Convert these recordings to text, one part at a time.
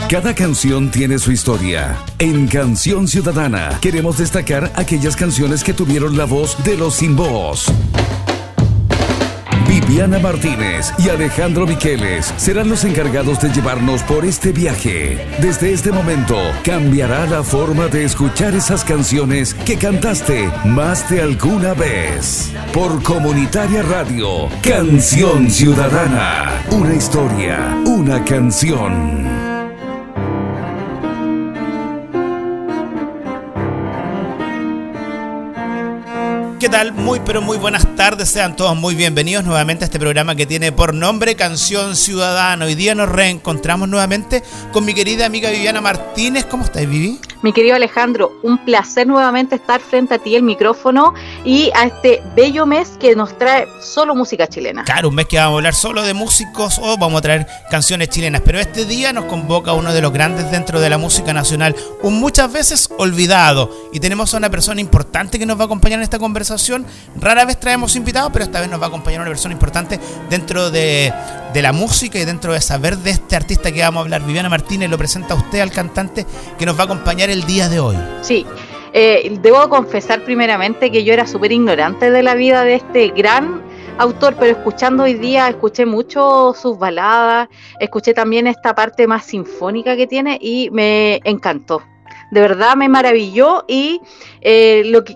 Cada canción tiene su historia. En Canción Ciudadana queremos destacar aquellas canciones que tuvieron la voz de los sin voz. Viviana Martínez y Alejandro Miqueles serán los encargados de llevarnos por este viaje. Desde este momento cambiará la forma de escuchar esas canciones que cantaste más de alguna vez. Por Comunitaria Radio, Canción Ciudadana. Una historia, una canción. ¿Qué tal? Muy pero muy buenas tardes, sean todos muy bienvenidos nuevamente a este programa que tiene por nombre Canción Ciudadana. Hoy día nos reencontramos nuevamente con mi querida amiga Viviana Martínez. ¿Cómo estás, Vivi? Mi querido Alejandro, un placer nuevamente estar frente a ti el micrófono y a este bello mes que nos trae solo música chilena. Claro, un mes que vamos a hablar solo de músicos o vamos a traer canciones chilenas, pero este día nos convoca uno de los grandes dentro de la música nacional, un muchas veces olvidado, y tenemos a una persona importante que nos va a acompañar en esta conversación. Rara vez traemos invitados, pero esta vez nos va a acompañar una persona importante dentro de la música y dentro de saber de este artista que vamos a hablar. Viviana Martínez, lo presenta a usted al cantante que nos va a acompañar el día de hoy. Sí, debo confesar primeramente que yo era súper ignorante de la vida de este gran autor, pero escuchando hoy día, escuché mucho sus baladas, escuché también esta parte más sinfónica que tiene y me encantó. De verdad me maravilló y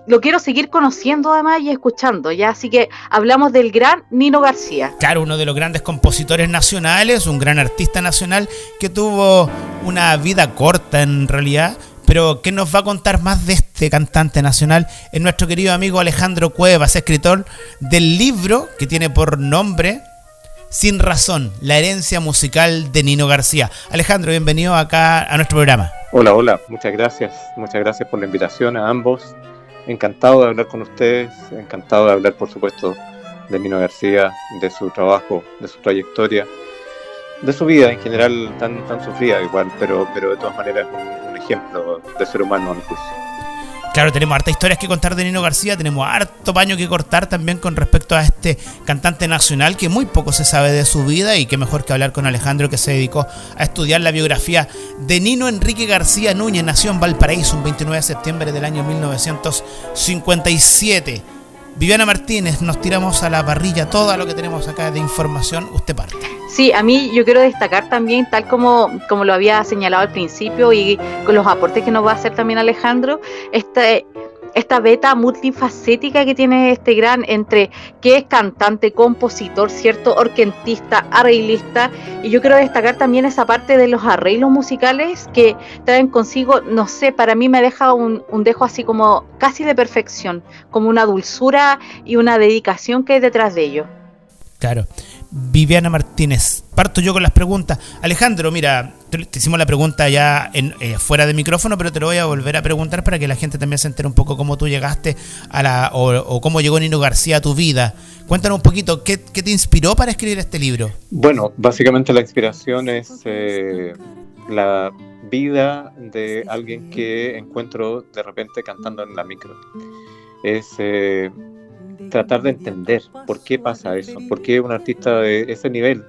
lo quiero seguir conociendo además y escuchando, ¿ya? Así que hablamos del gran Nino García. Claro, uno de los grandes compositores nacionales, un gran artista nacional que tuvo una vida corta en realidad, pero que nos va a contar más de este cantante nacional es nuestro querido amigo Alejandro Cuevas, escritor del libro que tiene por nombre Sin Razón, la herencia musical de Nino García. Alejandro, bienvenido acá a nuestro programa. Hola, muchas gracias por la invitación a ambos. Encantado de hablar con ustedes, encantado de hablar, por supuesto, de Nino García, de su trabajo, de su trayectoria, de su vida en general tan sufrida igual, pero de todas maneras un ejemplo de ser humano a mi juicio. Claro, tenemos hartas historias que contar de Nino García, tenemos harto paño que cortar también con respecto a este cantante nacional que muy poco se sabe de su vida, y qué mejor que hablar con Alejandro, que se dedicó a estudiar la biografía de Nino Enrique García Núñez. Nació en Valparaíso un 29 de septiembre del año 1957. Viviana Martínez, nos tiramos a la parrilla todo lo que tenemos acá de información, usted parte. Sí, a mí yo quiero destacar también, tal como lo había señalado al principio y con los aportes que nos va a hacer también Alejandro, esta beta multifacética que tiene este gran, entre que es cantante, compositor, cierto, orquestista, arreglista, y yo quiero destacar también esa parte de los arreglos musicales que traen consigo, no sé, para mí me deja un dejo así como casi de perfección, como una dulzura y una dedicación que hay detrás de ello. Claro. Viviana Martínez, parto yo con las preguntas. Alejandro, mira, te hicimos la pregunta ya fuera de micrófono, pero te lo voy a volver a preguntar para que la gente también se entere un poco cómo tú llegaste o cómo llegó Nino García a tu vida. Cuéntanos un poquito, ¿qué te inspiró para escribir este libro? Bueno, básicamente la inspiración es la vida de alguien que encuentro de repente cantando en la micro. Es tratar de entender por qué pasa eso, por qué un artista de ese nivel.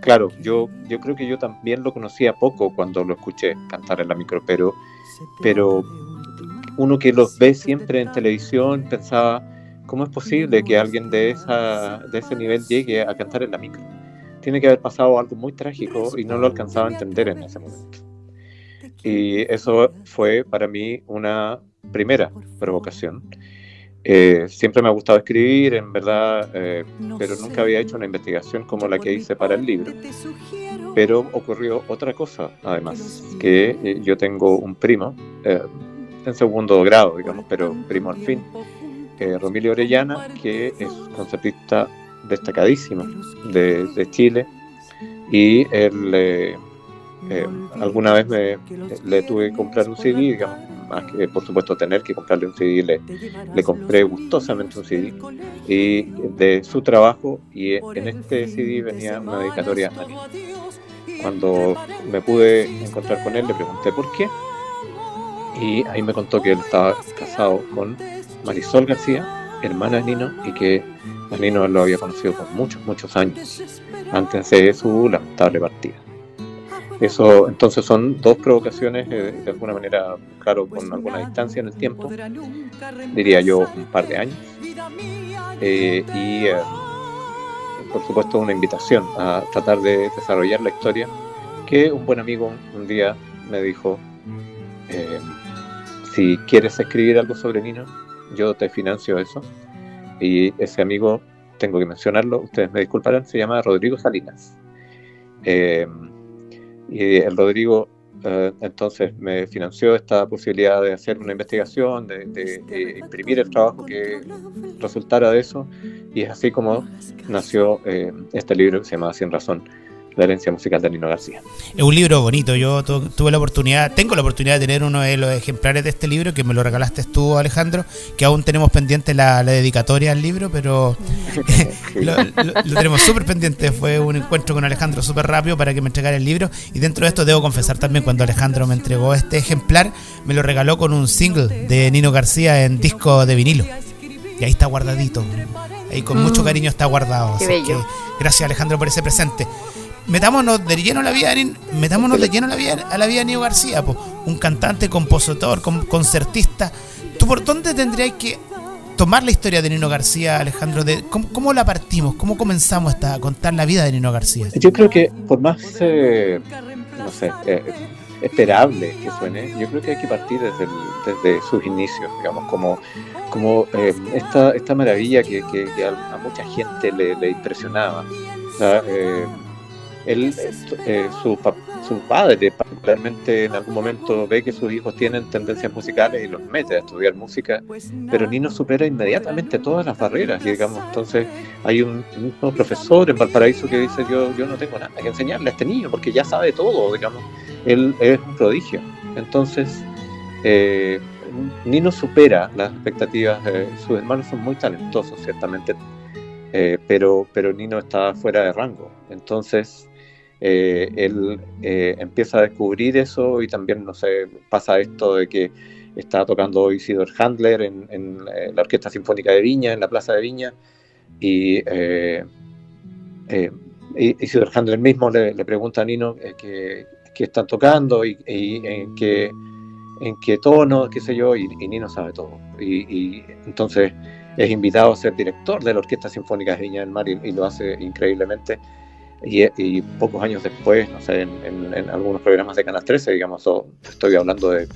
Claro, yo creo que yo también lo conocía poco cuando lo escuché cantar en la micro, pero uno que los ve siempre en televisión pensaba, ¿cómo es posible que alguien de ese nivel llegue a cantar en la micro? Tiene que haber pasado algo muy trágico y no lo alcanzaba a entender en ese momento. Y eso fue para mí una primera provocación. Siempre me ha gustado escribir, en verdad, pero nunca había hecho una investigación como la que hice para el libro. Pero ocurrió otra cosa, además, que yo tengo un primo, en segundo grado, digamos, pero primo al fin, Romilio Orellana, que es concertista destacadísimo de Chile, y él alguna vez le tuve que comprar un CD, digamos, más que por supuesto tener que comprarle un CD, le compré gustosamente un CD y de su trabajo, y en este CD venía una dedicatoria a Nino. Cuando me pude encontrar con él le pregunté por qué, y ahí me contó que él estaba casado con Marisol García, hermana de Nino, y que a Nino lo había conocido por muchos años antes de su lamentable partida. Eso, entonces son dos provocaciones, de alguna manera, claro, con alguna distancia en el tiempo, diría yo un par de años, y por supuesto una invitación a tratar de desarrollar la historia, que un buen amigo un día me dijo, si quieres escribir algo sobre Nino, yo te financio eso. Y ese amigo, tengo que mencionarlo, ustedes me disculparán, se llama Rodrigo Salinas. Y el Rodrigo entonces me financió esta posibilidad de hacer una investigación, de imprimir el trabajo que resultara de eso, y es así como nació este libro que se llama Sin Razón, la herencia musical de Nino García. Es un libro bonito. Yo tengo la oportunidad de tener uno de los ejemplares de este libro, que me lo regalaste tú, Alejandro, que aún tenemos pendiente la dedicatoria al libro, pero lo tenemos súper pendiente. Fue un encuentro con Alejandro súper rápido para que me entregara el libro, y dentro de esto debo confesar también, cuando Alejandro me entregó este ejemplar, me lo regaló con un single de Nino García en disco de vinilo, y ahí está guardadito, ahí con mucho cariño está guardado. Qué bello. Que, gracias, Alejandro, por ese presente. Metámonos de lleno a la vida de Nino García, po. Un cantante, compositor, concertista. ¿Tú por dónde tendrías que tomar la historia de Nino García, Alejandro? ¿Cómo la partimos? ¿Cómo comenzamos a contar la vida de Nino García? Yo creo que por más esperable que suene, yo creo que hay que partir desde sus inicios, digamos, como esta maravilla que a mucha gente le impresionaba. O sea, su padre particularmente en algún momento ve que sus hijos tienen tendencias musicales y los mete a estudiar música, pero Nino supera inmediatamente todas las barreras, digamos. Entonces hay un mismo profesor en Valparaíso que dice, yo no tengo nada que enseñarle a este niño porque ya sabe todo, digamos. Él es un prodigio. Entonces Nino supera las expectativas. Sus hermanos son muy talentosos, ciertamente, pero Nino está fuera de rango. Entonces él empieza a descubrir eso, y también, pasa esto de que está tocando Isidor Handler en la Orquesta Sinfónica de Viña, en la Plaza de Viña, y Isidor Handler mismo le pregunta a Nino qué están tocando y en qué tono, qué sé yo, y Nino sabe todo. Y entonces es invitado a ser director de la Orquesta Sinfónica de Viña del Mar, y lo hace increíblemente. Y pocos años después, en algunos programas de Canal 13, digamos, estoy hablando de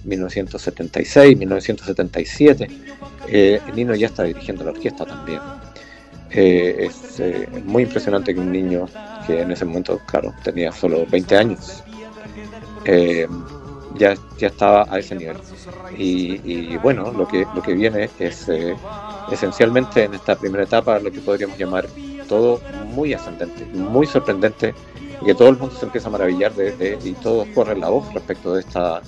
1976, 1977, Nino ya está dirigiendo la orquesta también. Es muy impresionante que un niño que en ese momento, claro, tenía solo 20 años, ya estaba a ese nivel. Y bueno, lo que viene es esencialmente en esta primera etapa lo que podríamos llamar todo muy ascendente, muy sorprendente, y que todo el mundo se empieza a maravillar y todos corren la voz respecto de esta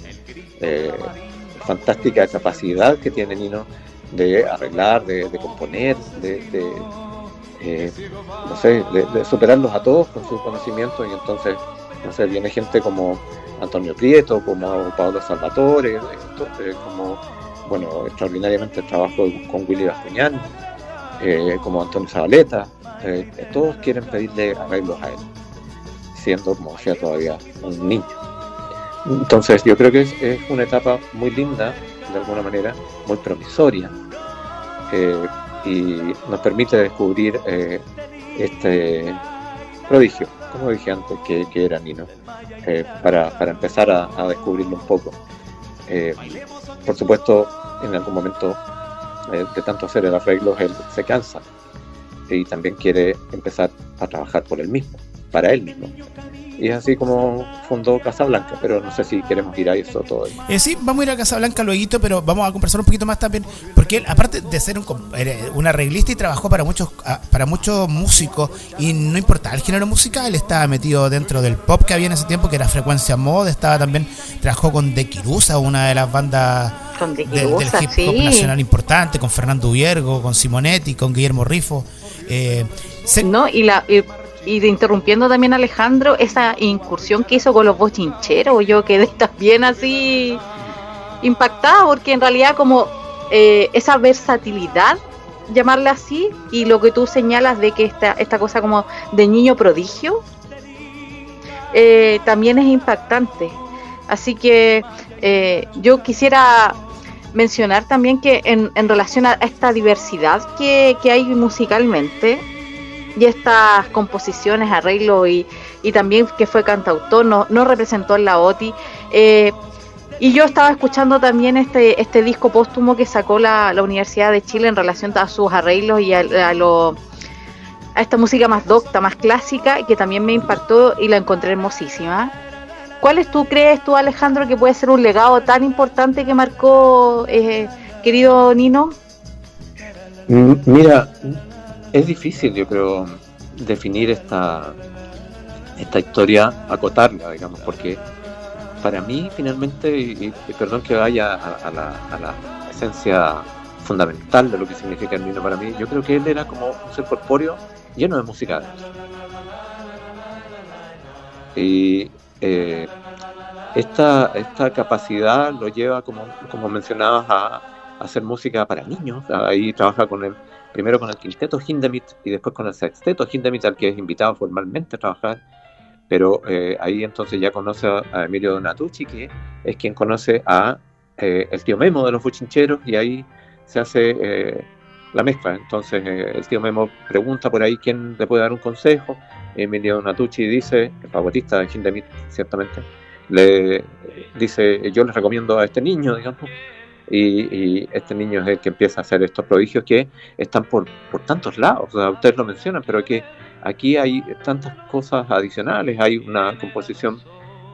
fantástica capacidad que tiene Nino de arreglar, de componer, de superarlos a todos con su conocimiento. Y entonces, viene gente como Antonio Prieto, como Pablo Salvatore, como, extraordinariamente el trabajo con Willy Bascuñán, como Antonio Zabaleta. Todos quieren pedirle arreglos a él, siendo, como decía, todavía un niño. Entonces yo creo que es una etapa muy linda, de alguna manera, muy promisoria, y nos permite descubrir este prodigio, como dije antes, que era Nino, para empezar a descubrirlo un poco. Por supuesto, en algún momento de tanto hacer el arreglo, él se cansa y también quiere empezar a trabajar por él mismo, para él mismo. Y es así como fundó Casablanca, pero no sé si queremos ir a eso todo. Sí, vamos a ir a Casablanca luego, pero vamos a conversar un poquito más también, porque él, aparte de ser un arreglista, y trabajó para muchos músicos, y no importaba el género musical, estaba metido dentro del pop que había en ese tiempo, que era Frecuencia Mod, trabajó con De Quirusa, una de las bandas del hip hop nacional importante, con Fernando Ubiergo, con Simonetti, con Guillermo Rifo. Y interrumpiendo también, Alejandro, esa incursión que hizo con los bochincheros, yo quedé también así impactada, porque en realidad como esa versatilidad, llamarla así, y lo que tú señalas de que esta cosa como de niño prodigio, también es impactante. Así que yo quisiera mencionar también que en relación a esta diversidad que hay musicalmente y estas composiciones, arreglos y también que fue cantautor, no representó en la OTI, y yo estaba escuchando también este disco póstumo que sacó la Universidad de Chile en relación a sus arreglos y a esta música más docta, más clásica, que también me impactó y la encontré hermosísima. ¿Cuáles crees tú, Alejandro, que puede ser un legado tan importante que marcó, querido Nino? Mira, es difícil, yo creo, definir esta historia, acotarla, digamos, porque para mí, finalmente, y perdón que vaya a la esencia fundamental de lo que significa el Nino para mí, yo creo que él era como un ser corpóreo lleno de música adentro. Y esta capacidad lo lleva, como mencionabas, a hacer música para niños. Ahí trabaja primero con el quinteto Hindemith y después con el sexteto Hindemith, al que es invitado formalmente a trabajar. Pero ahí entonces ya conoce a Emilio Donatucci, que es quien conoce a el tío Memo de los Bochincheros, y ahí se hace la mezcla. Entonces el tío Memo pregunta por ahí quién le puede dar un consejo. Emilio Donatucci dice, el favorita de Hindemith, ciertamente, le dice: yo les recomiendo a este niño, digamos, y este niño es el que empieza a hacer estos prodigios que están por tantos lados. O sea, ustedes lo mencionan, pero que aquí hay tantas cosas adicionales. Hay una composición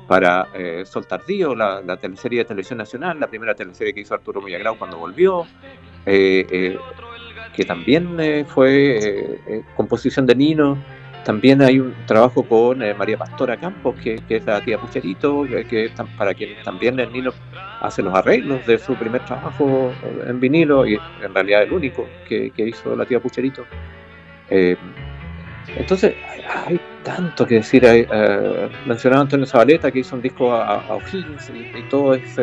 para Sol Tardío, la teleserie de Televisión Nacional, la primera teleserie que hizo Arturo Villagrán cuando volvió, que también fue composición de Nino. También hay un trabajo con María Pastora Campos, que es la tía Pucherito, para quien también el Nino hace los arreglos de su primer trabajo en vinilo, y en realidad el único que hizo la tía Pucherito. Entonces hay tanto que decir. Mencionaba Antonio Zabaleta, que hizo un disco a O'Higgins, y todo es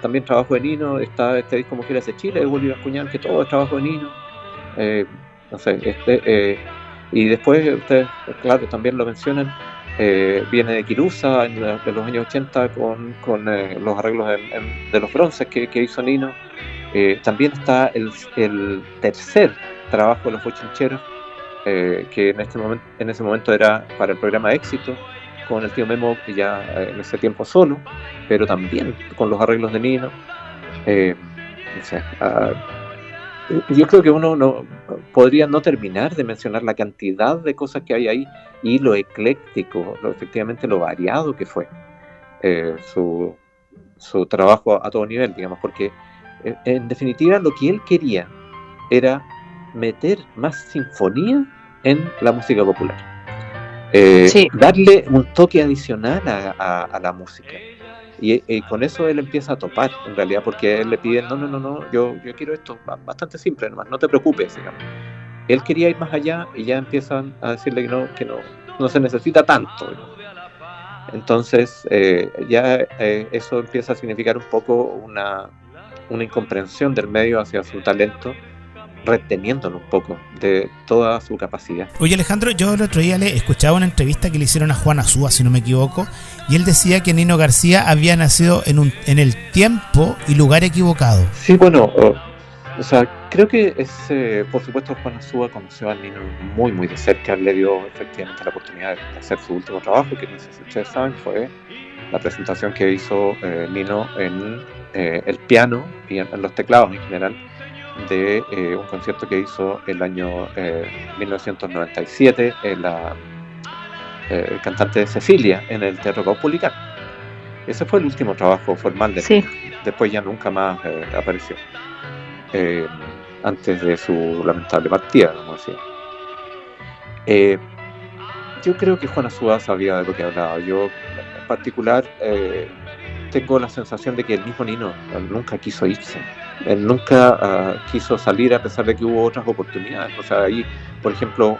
también trabajo de Nino. Está este disco Mujeres de Chile de Bolívar Cuñán, que todo es trabajo de Nino. No sé, y después ustedes, claro, también lo mencionan, viene de Quirusa de los años 80 con los arreglos de los bronces que hizo Nino. También está el tercer trabajo de los Bochincheros, que en ese momento era para el programa Éxito, con el tío Memo, que ya en ese tiempo solo, pero también con los arreglos de Nino. No sé, yo creo que uno no podría no terminar de mencionar la cantidad de cosas que hay ahí y lo ecléctico, efectivamente lo variado que fue su trabajo a todo nivel, digamos, porque en definitiva lo que él quería era meter más sinfonía en la música popular, sí, darle un toque adicional a la música. Y con eso él empieza a topar, en realidad, porque él le pide: no, yo quiero esto bastante simple, nomás, no te preocupes, digamos. Él quería ir más allá y ya empiezan a decirle que no se necesita tanto, digamos. Entonces eso empieza a significar un poco una incomprensión del medio hacia su talento, reteniéndolo un poco de toda su capacidad. Oye, Alejandro, yo el otro día le escuchaba una entrevista que le hicieron a Juan Azúa, si no me equivoco, y él decía que Nino García había nacido en el tiempo y lugar equivocado. Sí, bueno, o sea, creo que por supuesto, Juan Azúa conoció al Nino muy, muy de cerca. Le dio efectivamente la oportunidad de hacer su último trabajo, que no sé si ustedes saben, fue la presentación que hizo Nino en el piano y en los teclados en general, de un concierto que hizo el año 1997 el cantante de Cecilia en el Teatro Caupolicán. Ese fue el último trabajo formal de él. Sí. Después ya nunca más apareció, antes de su lamentable partida, como decía. Yo creo que Juan Azúa sabía de lo que hablaba. Yo en particular tengo la sensación de que el mismo Nino nunca quiso irse. Él nunca quiso salir, a pesar de que hubo otras oportunidades. O sea, ahí, por ejemplo,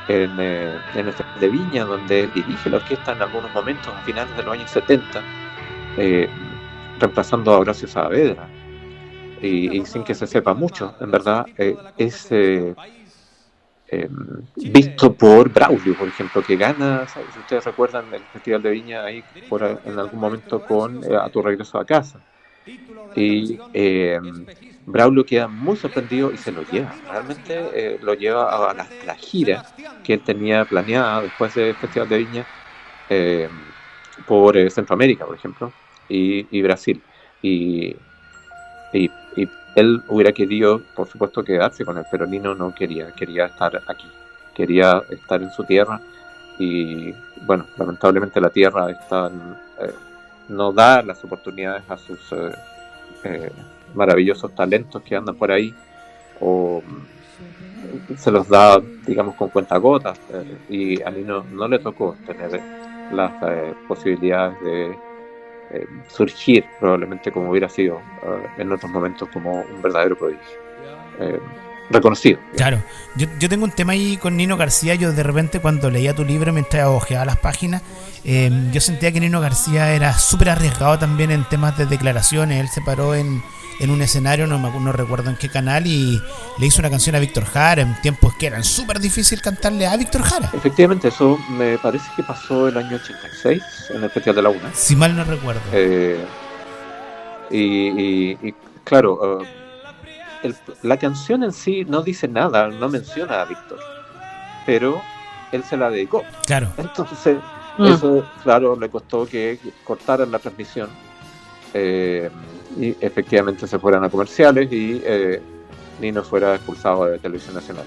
en el Festival de Viña, donde él dirige la orquesta en algunos momentos, a finales de los años 70, reemplazando a Horacio Saavedra, y sin que se sepa mucho, en verdad, visto por Braulio, por ejemplo, que gana, ¿sabes? Si ustedes recuerdan el Festival de Viña ahí en algún momento con A tu regreso a casa. Y Braulio queda muy sorprendido y se lo lleva, realmente lo lleva a la gira que él tenía planeada después del Festival de Viña por Centroamérica, por ejemplo, y Brasil. Y él hubiera querido, por supuesto, quedarse con él, pero Nino no quería estar aquí, quería estar en su tierra. Y bueno, lamentablemente la tierra no da las oportunidades a sus maravillosos talentos que andan por ahí, o se los da, digamos, con cuentagotas, y a Nino no le tocó tener las posibilidades de surgir probablemente como hubiera sido en otros momentos como un verdadero prodigio reconocido. Claro, yo tengo un tema ahí con Nino García. Yo de repente cuando leía tu libro mientras ojeaba las páginas, yo sentía que Nino García era súper arriesgado también en temas de declaraciones. Él se paró en un escenario, no recuerdo en qué canal, y le hizo una canción a Víctor Jara en tiempos que eran súper difícil cantarle a Víctor Jara. Efectivamente, eso me parece que pasó el año 86 en el Festival de la UNA, si mal no recuerdo. Y claro, la canción en sí no dice nada, no menciona a Víctor, pero él se la dedicó. Claro. Entonces eso, claro, le costó que cortaran la transmisión y efectivamente se fueran a comerciales y Nino fuera expulsado de Televisión Nacional.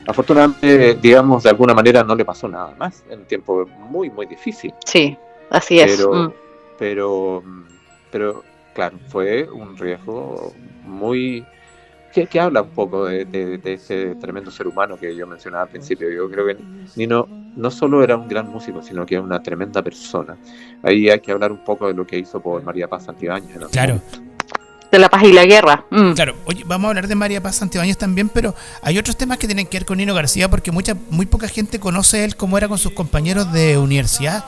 Afortunadamente, digamos, de alguna manera no le pasó nada más en un tiempo muy, muy difícil. Sí, así es. Pero claro, fue un riesgo muy... que habla un poco de ese tremendo ser humano que yo mencionaba al principio. Yo creo que Nino no solo era un gran músico, sino que era una tremenda persona. Ahí hay que hablar un poco de lo que hizo por María Paz Santibáñez, ¿no? Claro. De la paz y la guerra. Claro, oye, vamos a hablar de María Paz Santibáñez también, pero hay otros temas que tienen que ver con Nino García, porque muy poca gente conoce a él cómo era con sus compañeros de universidad.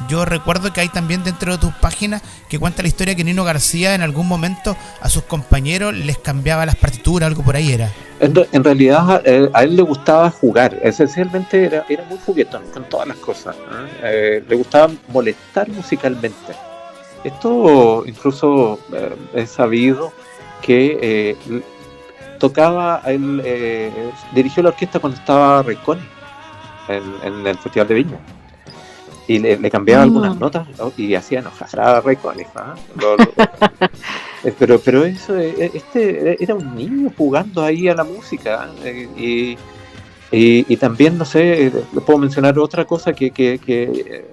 Yo recuerdo que hay también dentro de tus páginas que cuenta la historia que Nino García en algún momento a sus compañeros les cambiaba las partituras, algo por ahí era. En realidad a él le gustaba jugar, esencialmente era muy juguetón con todas las cosas, ¿no? Le gustaba molestar musicalmente. Esto incluso es sabido que tocaba, él dirigió la orquesta cuando estaba Raikkonen en el Festival de Viña. Y le cambiaba algunas notas, ¿no? Y hacía enojar a Raikkonen, ¿no? Pero eso, era un niño jugando ahí a la música, y también, no sé, puedo mencionar otra cosa que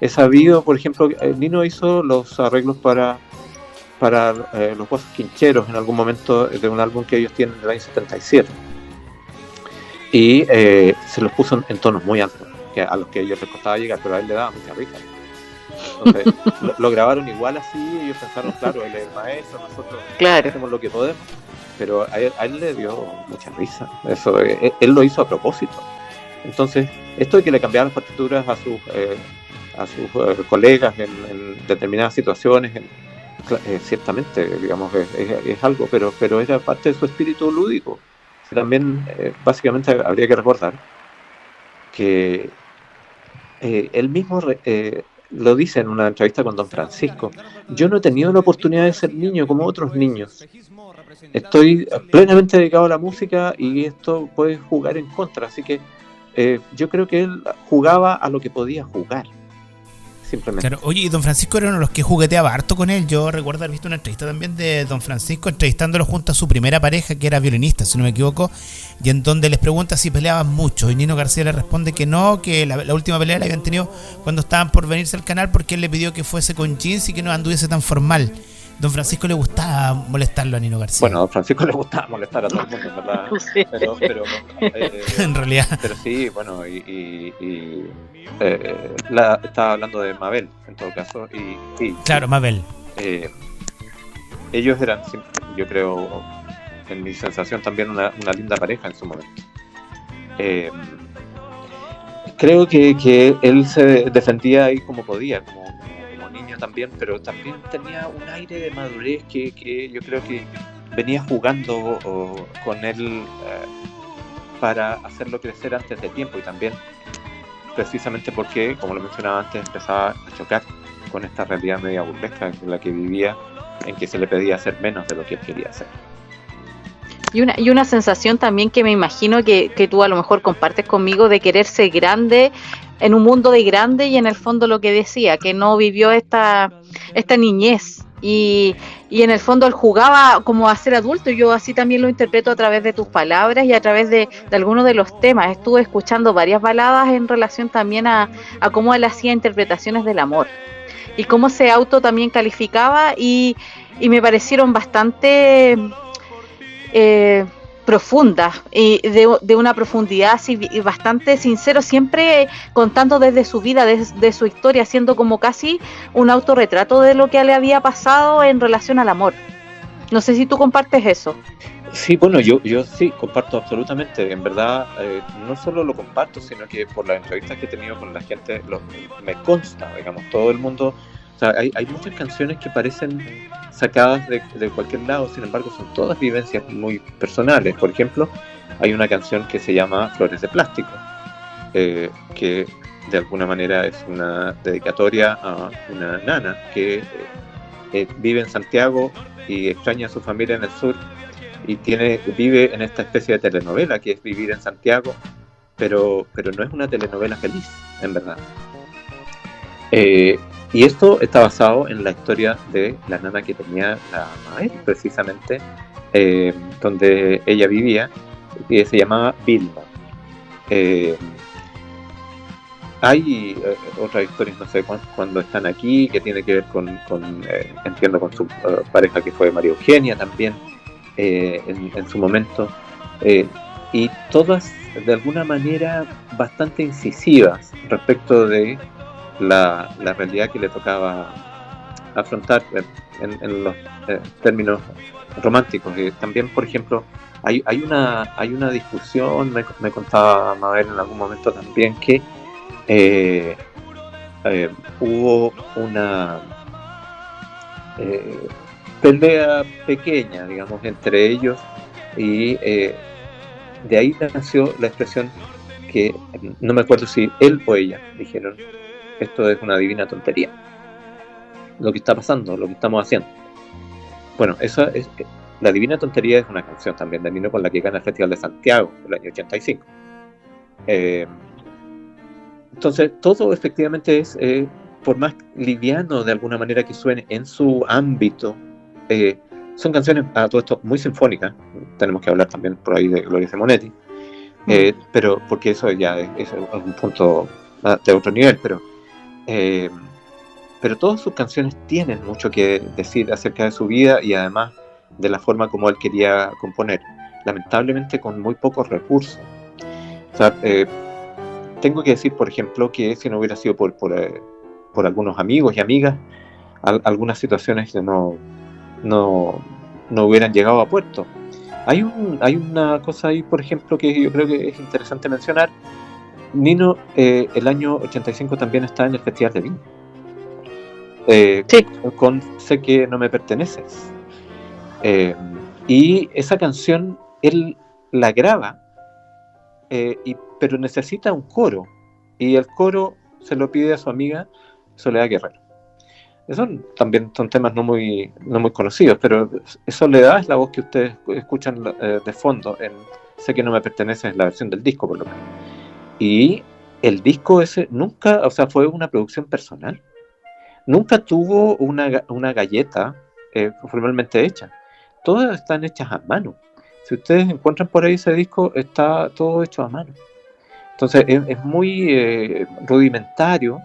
he sabido. Por ejemplo, Nino hizo los arreglos para los Guasos Quincheros en algún momento de un álbum que ellos tienen del año 77, y se los puso en tonos muy altos, a los que a ellos les costaba llegar, pero a él le daba mucha risa. Entonces lo grabaron igual así, y ellos pensaron, claro, él es el maestro, nosotros hacemos lo que podemos, pero a él le dio mucha risa. Eso, él lo hizo a propósito. Entonces, esto de que le cambiaban las partituras a sus colegas en determinadas situaciones, ciertamente, digamos, es algo, pero era parte de su espíritu lúdico. También, básicamente, habría que recordar que él mismo lo dice en una entrevista con Don Francisco: yo no he tenido la oportunidad de ser niño como otros niños, estoy plenamente dedicado a la música y esto puede jugar en contra, así que yo creo que él jugaba a lo que podía jugar, simplemente. Claro, oye, y Don Francisco era uno de los que jugueteaba harto con él. Yo recuerdo haber visto una entrevista también de Don Francisco entrevistándolo junto a su primera pareja, que era violinista, si no me equivoco, y en donde les pregunta si peleaban mucho, y Nino García le responde que no, que la última pelea la habían tenido cuando estaban por venirse al canal, porque él le pidió que fuese con jeans y que no anduviese tan formal. Don Francisco le gustaba molestarlo a Nino García. Bueno, a Don Francisco le gustaba molestar a todo el mundo, ¿verdad? Sí. Pero en realidad. Pero sí, bueno, estaba hablando de Mabel, en todo caso. Claro, Mabel. Ellos eran, yo creo, en mi sensación, también una linda pareja en su momento. Creo que él se defendía ahí como podía, como niño también, pero también tenía un aire de madurez que yo creo que venía jugando con él para hacerlo crecer antes de tiempo, y también precisamente porque, como lo mencionaba antes, empezaba a chocar con esta realidad media burlesca en la que vivía, en que se le pedía hacer menos de lo que él quería hacer. Y una sensación también que me imagino que tú a lo mejor compartes conmigo, de querer ser grande en un mundo de grande, y en el fondo lo que decía, que no vivió esta niñez, y en el fondo él jugaba como a ser adulto. Yo así también lo interpreto a través de tus palabras y a través de algunos de los temas. Estuve escuchando varias baladas en relación también a cómo él hacía interpretaciones del amor y cómo se auto también calificaba, y me parecieron bastante profundas, y de una profundidad así, y bastante sincero, siempre contando desde su vida, desde su historia, haciendo como casi un autorretrato de lo que le había pasado en relación al amor. No sé si tú compartes eso. Sí, bueno, yo sí comparto absolutamente. En verdad, no solo lo comparto, sino que por las entrevistas que he tenido con la gente, me consta, digamos, todo el mundo. O sea, hay muchas canciones que parecen sacadas de cualquier lado, sin embargo son todas vivencias muy personales. Por ejemplo, hay una canción que se llama Flores de Plástico, que de alguna manera es una dedicatoria a una nana que vive en Santiago y extraña a su familia en el sur, y vive en esta especie de telenovela que es vivir en Santiago, pero no es una telenovela feliz, en verdad. Y esto está basado en la historia de la nana que tenía la Mabel, precisamente, donde ella vivía, que se llamaba Vilma. Hay otras historias, no sé cuándo están aquí, que tiene que ver entiendo, con su pareja, que fue María Eugenia también, en su momento, y todas de alguna manera bastante incisivas respecto de la realidad que le tocaba afrontar en los términos románticos. También, por ejemplo, hay una discusión, me contaba Mabel en algún momento también, que hubo una pelea pequeña, digamos, entre ellos, y de ahí nació la expresión que no me acuerdo si él o ella dijeron: esto es una divina tontería, lo que está pasando, lo que estamos haciendo. Bueno, La Divina Tontería es una canción también de Nino, con la que gana el Festival de Santiago el año 85. Entonces, todo efectivamente es, por más liviano de alguna manera que suene en su ámbito, son canciones, a todo esto, muy sinfónicas. Tenemos que hablar también por ahí de Gloria Simonetti, pero porque eso ya es un punto de otro nivel, pero todas sus canciones tienen mucho que decir acerca de su vida, y además de la forma como él quería componer, lamentablemente con muy pocos recursos. O sea, tengo que decir, por ejemplo, que si no hubiera sido por algunos amigos y amigas, algunas situaciones que no hubieran llegado a puerto. Hay una cosa ahí, por ejemplo, que yo creo que es interesante mencionar. Nino, el año 85 también está en el Festival de Viña, sí, con Sé que no me perteneces, y esa canción él la graba, pero necesita un coro, y el coro se lo pide a su amiga Soledad Guerrero. Esos también son temas no muy conocidos, pero Soledad es la voz que ustedes escuchan de fondo en Sé que no me perteneces, la versión del disco, por lo menos. Y el disco ese nunca, o sea, fue una producción personal. Nunca tuvo una galleta formalmente hecha. Todas están hechas a mano. Si ustedes encuentran por ahí ese disco, está todo hecho a mano. Entonces es muy rudimentario,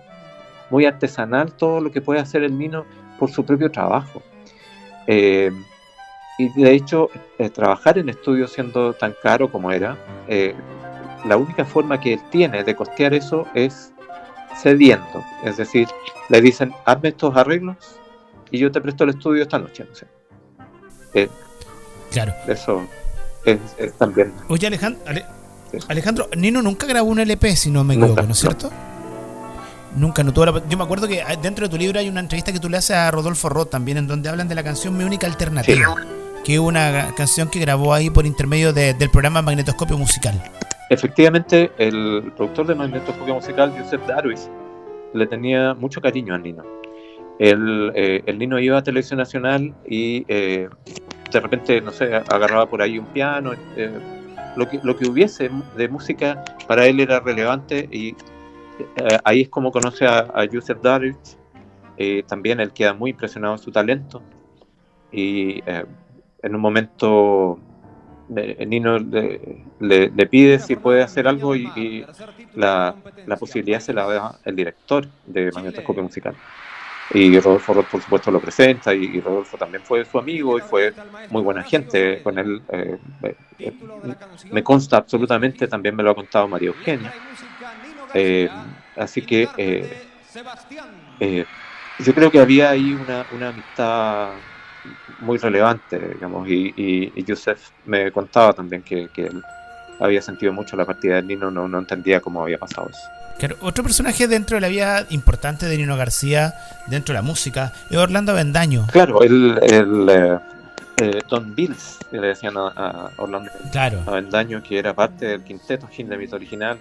muy artesanal todo lo que puede hacer el Nino por su propio trabajo. Y de hecho, trabajar en estudio siendo tan caro como era, la única forma que él tiene de costear eso es cediendo. Es decir, le dicen: hazme estos arreglos y yo te presto el estudio esta noche. No sé. Claro. Eso es también. Oye, Alejandro, Nino nunca grabó un LP, si no me equivoco, ¿no es cierto? Nunca, no tuvo yo me acuerdo que dentro de tu libro hay una entrevista que tú le haces a Rodolfo Roth también, en donde hablan de la canción Mi Única Alternativa. que es una canción que grabó ahí por intermedio del programa Magnetoscopio Musical. Efectivamente, el productor de Magnetoscopio Musical, Joseph Darwis, le tenía mucho cariño al Nino. El Nino iba a Televisión Nacional y de repente, no sé, agarraba por ahí un piano, lo que hubiese de música para él era relevante, y ahí es como conoce a Joseph Darwis. También él queda muy impresionado de su talento, y en un momento Nino le pide si puede hacer algo, y la posibilidad se la da el director de Magnetoscopio Musical. Y Rodolfo Roth, por supuesto, lo presenta, y Rodolfo también fue su amigo y fue muy buena gente con él. Me consta absolutamente, también me lo ha contado María Eugenia. Así que yo creo que había ahí una amistad muy relevante, digamos, y Joseph me contaba también que él había sentido mucho la partida del Nino, no entendía cómo había pasado eso. Claro, otro personaje dentro de la vida importante de Nino García, dentro de la música, es Orlando Avendaño. Claro, Don Bills, que le decían a Orlando Avendaño, que era parte del quinteto Hindemith original,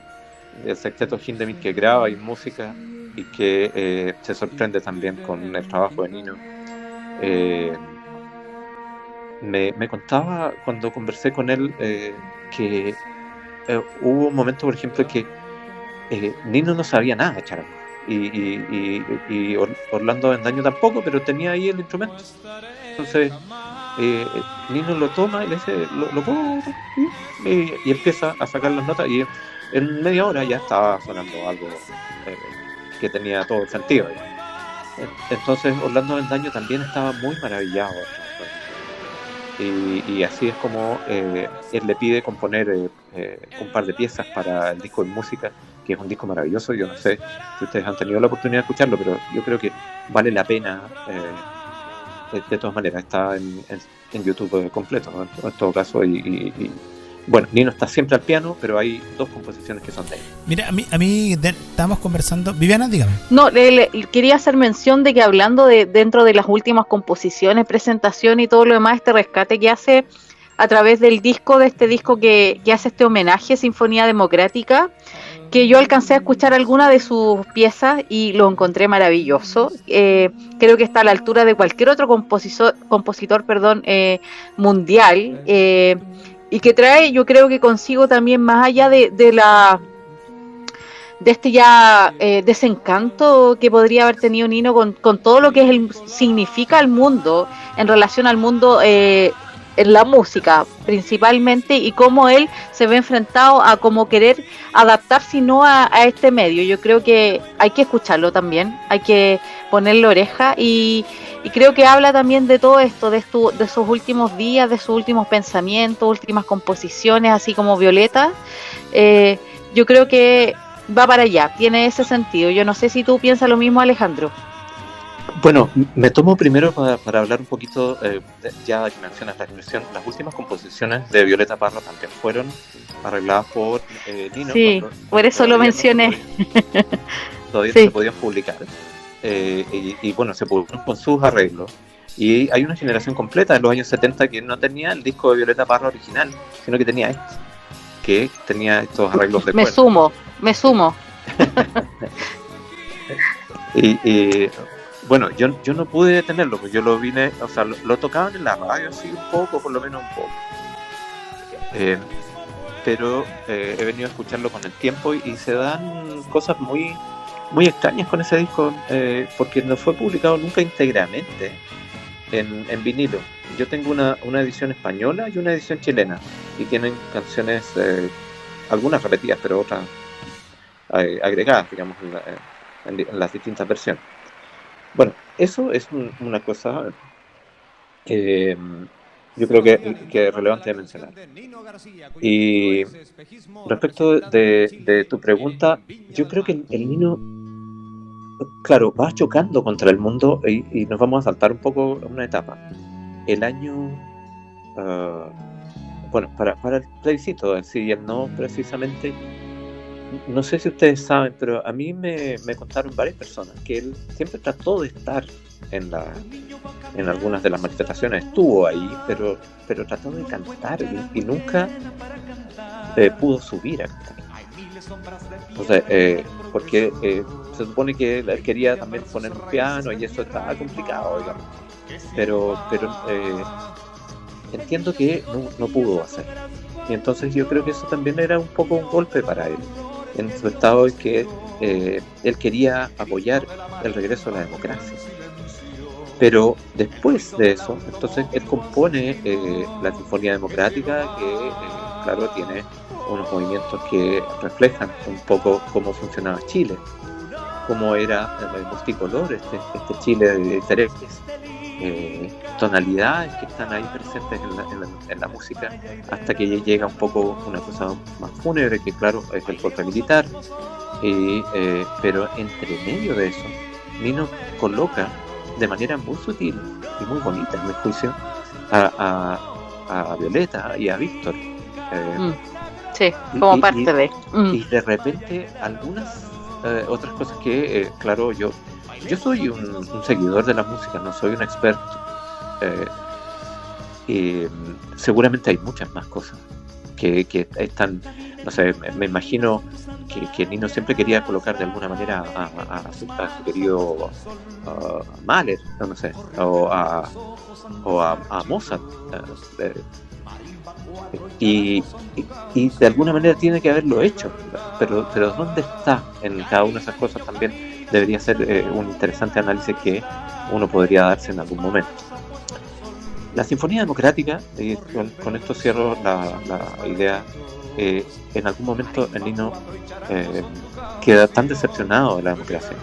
el sexteto Hindemith que graba y música, y que se sorprende también con el trabajo de Nino. Me contaba cuando conversé con él que hubo un momento, por ejemplo, que Nino no sabía nada de charango, y Orlando Avendaño tampoco, pero tenía ahí el instrumento. Entonces Nino lo toma y le dice, ¿lo puedo? Y empieza a sacar las notas, y en media hora ya estaba sonando algo que tenía todo el sentido. Entonces Orlando Avendaño también estaba muy maravillado. Y así es como él le pide componer un par de piezas para el disco de música, que es un disco maravilloso. Yo no sé si ustedes han tenido la oportunidad de escucharlo, pero yo creo que vale la pena. De todas maneras, está en YouTube completo, ¿no? En todo caso, y bueno, Nino está siempre al piano, pero hay dos composiciones que son de él. Mira, a mí estábamos conversando. Viviana, dígame. No, quería hacer mención de que hablando dentro de las últimas composiciones, presentación y todo lo demás, este rescate que hace a través del disco, de este disco que hace este homenaje, Sinfonía Democrática, que yo alcancé a escuchar alguna de sus piezas y lo encontré maravilloso. Creo que está a la altura de cualquier otro compositor mundial, y que trae, yo creo que consigo también, más allá de este ya desencanto que podría haber tenido Nino con todo lo que significa el mundo, en relación al mundo en la música principalmente, y cómo él se ve enfrentado a cómo querer adaptarse no a este medio. Yo creo que hay que escucharlo también, hay que ponerle oreja, y creo que habla también de todo esto, de sus últimos días, de sus últimos pensamientos, últimas composiciones, así como Violeta. Yo creo que va para allá, tiene ese sentido. Yo no sé si tú piensas lo mismo, Alejandro. Bueno, me tomo primero para hablar un poquito, ya que mencionas la expresión, las últimas composiciones de Violeta Parra también fueron arregladas por Nino. Sí, por eso lo mencioné. Todavía no se podían publicar. Y bueno, se publicaron con sus arreglos. Y hay una generación completa de los años 70 que no tenía el disco de Violeta Parra original, sino que tenía que tenía estos arreglos de cuerda. Me sumo. y bueno, yo no pude tenerlo, porque yo lo vine, o sea, lo tocaban en la radio así un poco, por lo menos un poco. Pero he venido a escucharlo con el tiempo, y se dan cosas muy, muy extrañas con ese disco, porque no fue publicado nunca íntegramente en vinilo. Yo tengo una edición española y una edición chilena, y tienen canciones, algunas repetidas, pero otras agregadas, digamos, en las distintas versiones. Bueno, eso es una cosa yo creo que es relevante de mencionar. Y respecto de tu pregunta, yo creo que el Nino, claro, va chocando contra el mundo, y nos vamos a saltar un poco una etapa. El año, bueno, para el plebiscito, el sí y el no, precisamente. No sé si ustedes saben, pero a mí me contaron varias personas que él siempre trató de estar en algunas de las manifestaciones, estuvo ahí, pero trató de cantar y nunca pudo subir a cantar. Entonces, porque se supone que él quería también poner un piano y eso estaba complicado, digamos. Pero entiendo que no pudo hacerlo. Y entonces yo creo que eso también era un poco un golpe para él, en su estado en que él quería apoyar el regreso a la democracia. Pero después de eso, entonces él compone la Sinfonía Democrática, que claro, tiene unos movimientos que reflejan un poco cómo funcionaba Chile, cómo era el multicolor, este Chile de diferentes tonalidades que están ahí presentes en la música, hasta que llega un poco una cosa más fúnebre, que claro, es el golpe militar, pero entre medio de eso, Nino coloca de manera muy sutil y muy bonita, en mi juicio, a Violeta y a Víctor. Sí, como parte de... Y de repente algunas otras cosas que, claro, yo soy un seguidor de la música, no soy un experto. Seguramente hay muchas más cosas que están, no sé, me imagino que Nino siempre quería colocar de alguna manera a su querido Mahler, no sé, o a Mozart, y de alguna manera tiene que haberlo hecho, pero ¿dónde está en cada una de esas cosas? También debería ser un interesante análisis que uno podría darse en algún momento. La Sinfonía Democrática, con esto cierro la idea, en algún momento el Nino queda tan decepcionado de la democracia,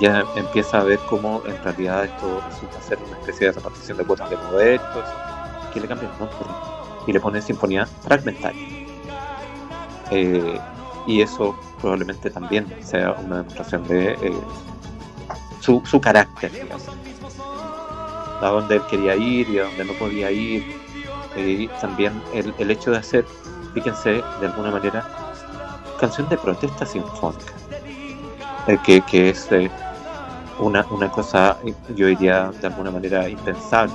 ya empieza a ver cómo en realidad esto resulta ser una especie de repartición de cuotas de poder, que le cambia el nombre y le pone Sinfonía Fragmentaria, y eso probablemente también sea una demostración de su carácter, digamos, a donde él quería ir y a donde no podía ir, y también el hecho de hacer, fíjense, de alguna manera, canción de protesta sinfónica, que es una cosa, yo diría, de alguna manera impensable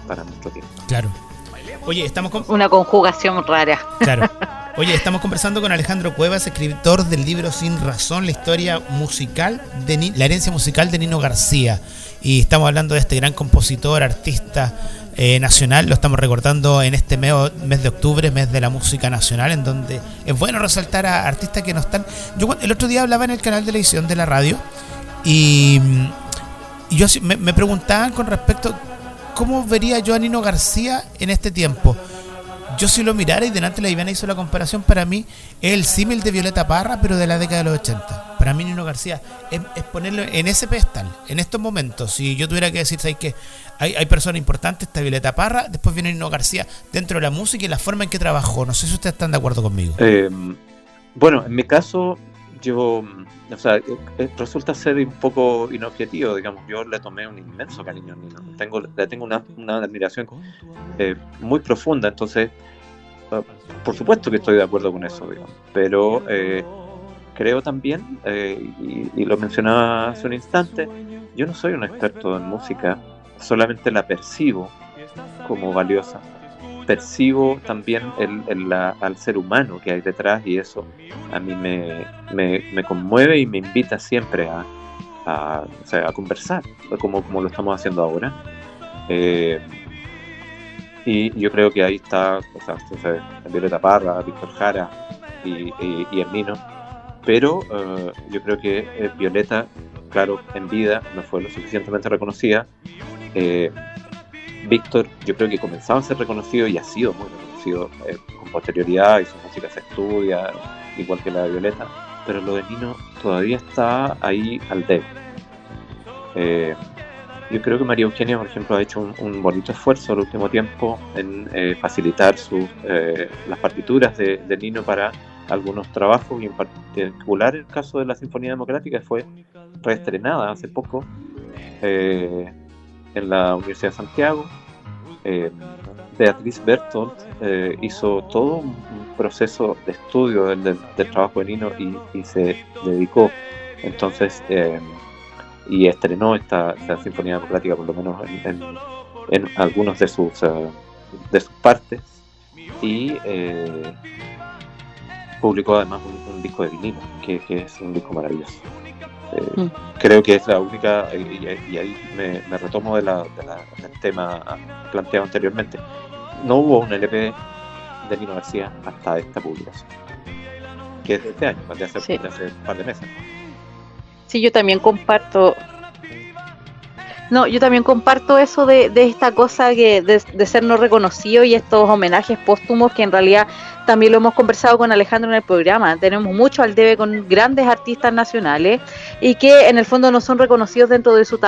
para nuestro tiempo. Claro. Oye, estamos con... Una conjugación rara. Claro. Oye, estamos conversando con Alejandro Cuevas, escritor del libro Sin Razón, la historia musical la herencia musical de Nino García. Y estamos hablando de este gran compositor, artista nacional. Lo estamos recordando en este mes de octubre, mes de la música nacional, en donde es bueno resaltar a artistas que no están... Yo el otro día hablaba en el canal de televisión de la radio y yo me preguntaban con respecto cómo vería yo a Nino García en este tiempo. Yo, si lo mirara, y delante la Ivana hizo la comparación, para mí es el símil de Violeta Parra, pero de la década de los 80. Para mí Nino García es ponerlo en ese pedestal, en estos momentos. Si yo tuviera que decir, ¿sabes qué? Hay personas importantes, está Violeta Parra, después viene Nino García dentro de la música y la forma en que trabajó. No sé si ustedes están de acuerdo conmigo. Bueno, en mi caso, resulta ser un poco inobjetivo, digamos. Yo le tomé un inmenso cariño a Nino. Le tengo una admiración muy profunda, entonces por supuesto que estoy de acuerdo con eso, digamos. Pero creo también, y lo mencionaba hace un instante, yo no soy un experto en música, solamente la percibo como valiosa. Percibo también al ser humano que hay detrás, y eso a mí me conmueve y me invita siempre a conversar, como lo estamos haciendo ahora. Y yo creo que ahí está, Violeta Parra, Víctor Jara y el Nino. Pero yo creo que Violeta, claro, en vida no fue lo suficientemente reconocida. Víctor, yo creo que comenzaba a ser reconocido y ha sido muy reconocido con posterioridad, y su música se estudia, igual que la de Violeta, pero lo de Nino todavía está ahí al debe. Yo creo que María Eugenia, por ejemplo, ha hecho un bonito esfuerzo el último tiempo en facilitar las partituras de Nino para algunos trabajos, y en particular el caso de la Sinfonía Democrática, que fue reestrenada hace poco en la Universidad de Santiago. Beatriz Bertolt hizo todo un proceso de estudio del trabajo de Nino y se dedicó entonces y estrenó esta Sinfonía Democrática, por lo menos en algunos de sus partes, y publicó además un disco de vinilo, que es un disco maravilloso. Creo que es la única, y ahí me retomo del tema planteado anteriormente. No hubo un LP de Nino García hasta esta publicación, que es de este año, de hace un par de meses. Sí, yo también comparto. No, yo también comparto eso de esta cosa de ser no reconocido y estos homenajes póstumos, que en realidad también lo hemos conversado con Alejandro en el programa. Tenemos mucho al debe con grandes artistas nacionales y que en el fondo no son reconocidos dentro de su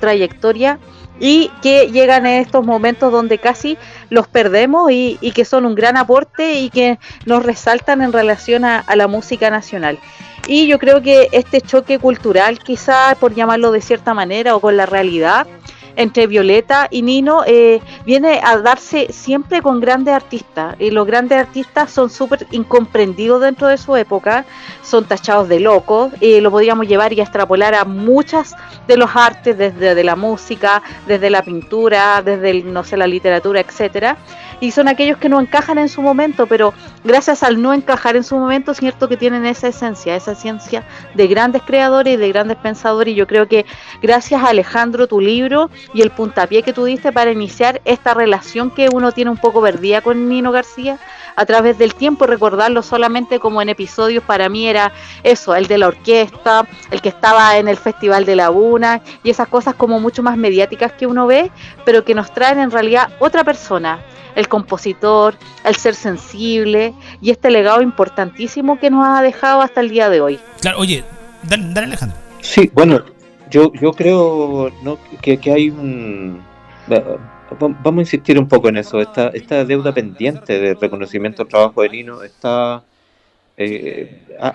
trayectoria, y que llegan en estos momentos donde casi los perdemos y que son un gran aporte y que nos resaltan en relación a la música nacional. Y yo creo que este choque cultural, quizá por llamarlo de cierta manera, o con la realidad, entre Violeta y Nino, viene a darse siempre con grandes artistas, y los grandes artistas son súper incomprendidos dentro de su época, son tachados de locos, y lo podríamos llevar y extrapolar a muchas de los artes, desde la música, desde la pintura, desde la literatura, etcétera, y son aquellos que no encajan en su momento, pero gracias al no encajar en su momento, es cierto que tienen esa esencia de grandes creadores y de grandes pensadores, y yo creo que gracias a Alejandro, tu libro, y el puntapié que tú diste para iniciar esta relación que uno tiene un poco perdida con Nino García a través del tiempo, recordarlo solamente como en episodios, para mí era eso, el de la orquesta, el que estaba en el Festival de la Una, y esas cosas como mucho más mediáticas que uno ve, pero que nos traen en realidad otra persona, el compositor, el ser sensible, y este legado importantísimo que nos ha dejado hasta el día de hoy. Claro, oye, dale Alejandro. Sí, bueno, yo creo, ¿no?, que hay vamos a insistir un poco en eso. Esta deuda pendiente de reconocimiento al trabajo de Nino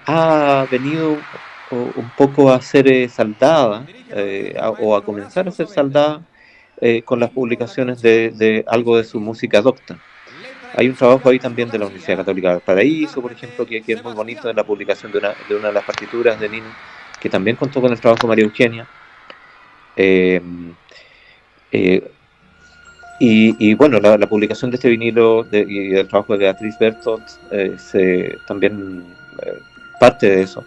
ha venido un poco a ser saldada, o a comenzar a ser saldada con las publicaciones de algo de su música docta. Hay un trabajo ahí también de la Universidad Católica del Paraíso, por ejemplo, que es muy bonito, en la publicación de una de las partituras de Nino, que también contó con el trabajo de María Eugenia. Y bueno, la publicación de este vinilo y del trabajo de Beatriz Bertolt también parte de eso.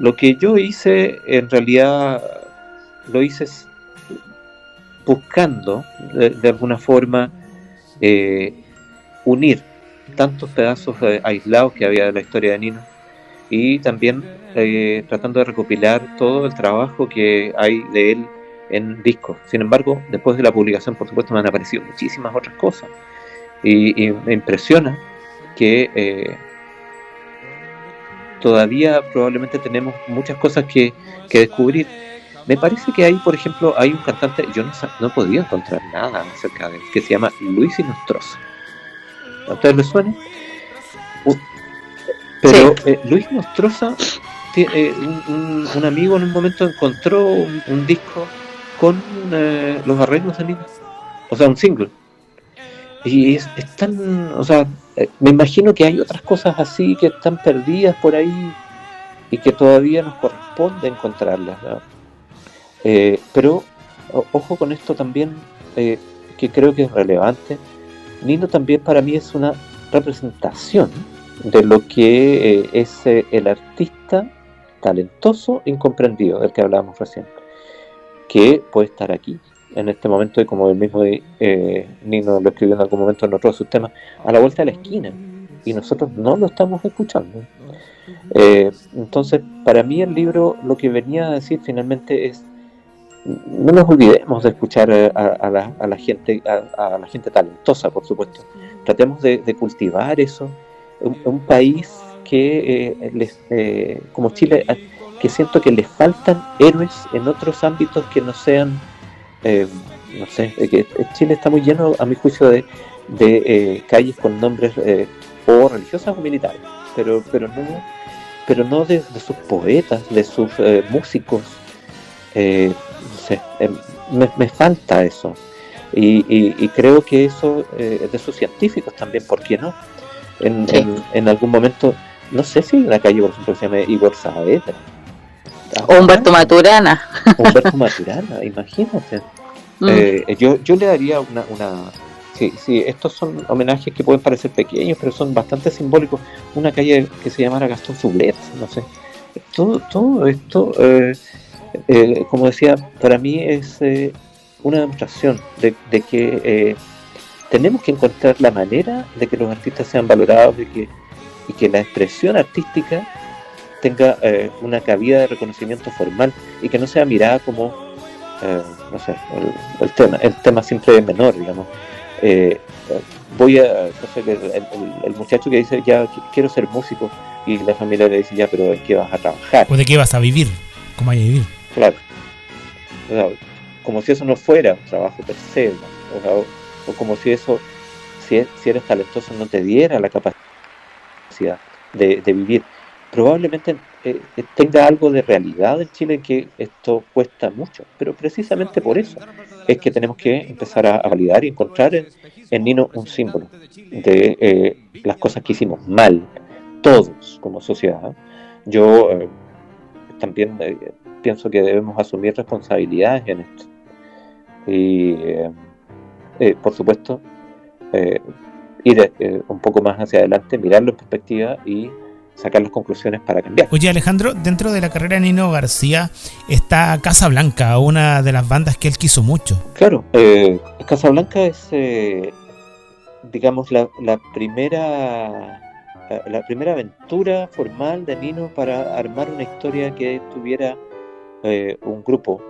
Lo que yo hice, en realidad, lo hice buscando de alguna forma unir tantos pedazos aislados que había de la historia de Nino, y también tratando de recopilar todo el trabajo que hay de él en discos. Sin embargo, después de la publicación, por supuesto, me han aparecido muchísimas otras cosas, y me impresiona que todavía probablemente tenemos muchas cosas que descubrir. Me parece que ahí, por ejemplo, hay un cantante, yo no he podido encontrar nada acerca de él, que se llama Luis Nostroza. ¿A ustedes les suena? Pero sí. Luis Nostroza, un amigo en un momento encontró un disco con los arreglos de Nino, o sea, un single. Y es tan, o sea, me imagino que hay otras cosas así que están perdidas por ahí y que todavía nos corresponde encontrarlas, ¿no? Pero ojo con esto también, que creo que es relevante. Nino también para mí es una representación de lo que es el artista talentoso, incomprendido, del que hablábamos recién, que puede estar aquí en este momento, y como el mismo Nino lo escribió en algún momento en otro de sus temas, a la vuelta de la esquina, y nosotros no lo estamos escuchando. Entonces, para mí el libro lo que venía a decir finalmente es: no nos olvidemos de escuchar a la gente talentosa, por supuesto. Tratemos de cultivar eso. Un país que como Chile, que siento que les faltan héroes en otros ámbitos que no sean, no sé, que Chile está muy lleno, a mi juicio, de calles con nombres o religiosas o militares, pero no de sus poetas, de sus músicos. No sé, me falta eso, y creo que eso de sus científicos también, ¿por qué no? En algún momento, no sé si en la calle, por ejemplo, se llama Igor Saavedra o Humberto Maturana. Humberto Maturana, imagínate. Yo le daría una sí, estos son homenajes que pueden parecer pequeños, pero son bastante simbólicos. Una calle que se llamara Gastón Sublet, no sé. Todo esto, como decía, para mí es una demostración de que tenemos que encontrar la manera de que los artistas sean valorados y que la expresión artística tenga una cabida de reconocimiento formal y que no sea mirada como, no sé, el tema siempre es menor, digamos. No sé, el muchacho que dice, ya quiero ser músico, y la familia le dice, ya, pero ¿en qué vas a trabajar? ¿O de qué vas a vivir? ¿Cómo hay a vivir? Claro. O sea, como si eso no fuera un trabajo per se, ¿no? O como si eso, si eres talentoso, no te diera la capacidad de vivir. Probablemente tenga algo de realidad en Chile, en que esto cuesta mucho, pero precisamente por eso es que tenemos que empezar a validar y encontrar en Nino un símbolo de las cosas que hicimos mal, todos como sociedad. Yo también pienso que debemos asumir responsabilidades en esto y por supuesto ir un poco más hacia adelante, mirarlo en perspectiva y sacar las conclusiones para cambiar. Oye, Alejandro, dentro de la carrera de Nino García está Casablanca, una de las bandas que él quiso mucho. Claro, Casablanca es, digamos, la primera aventura formal de Nino para armar una historia que tuviera un grupo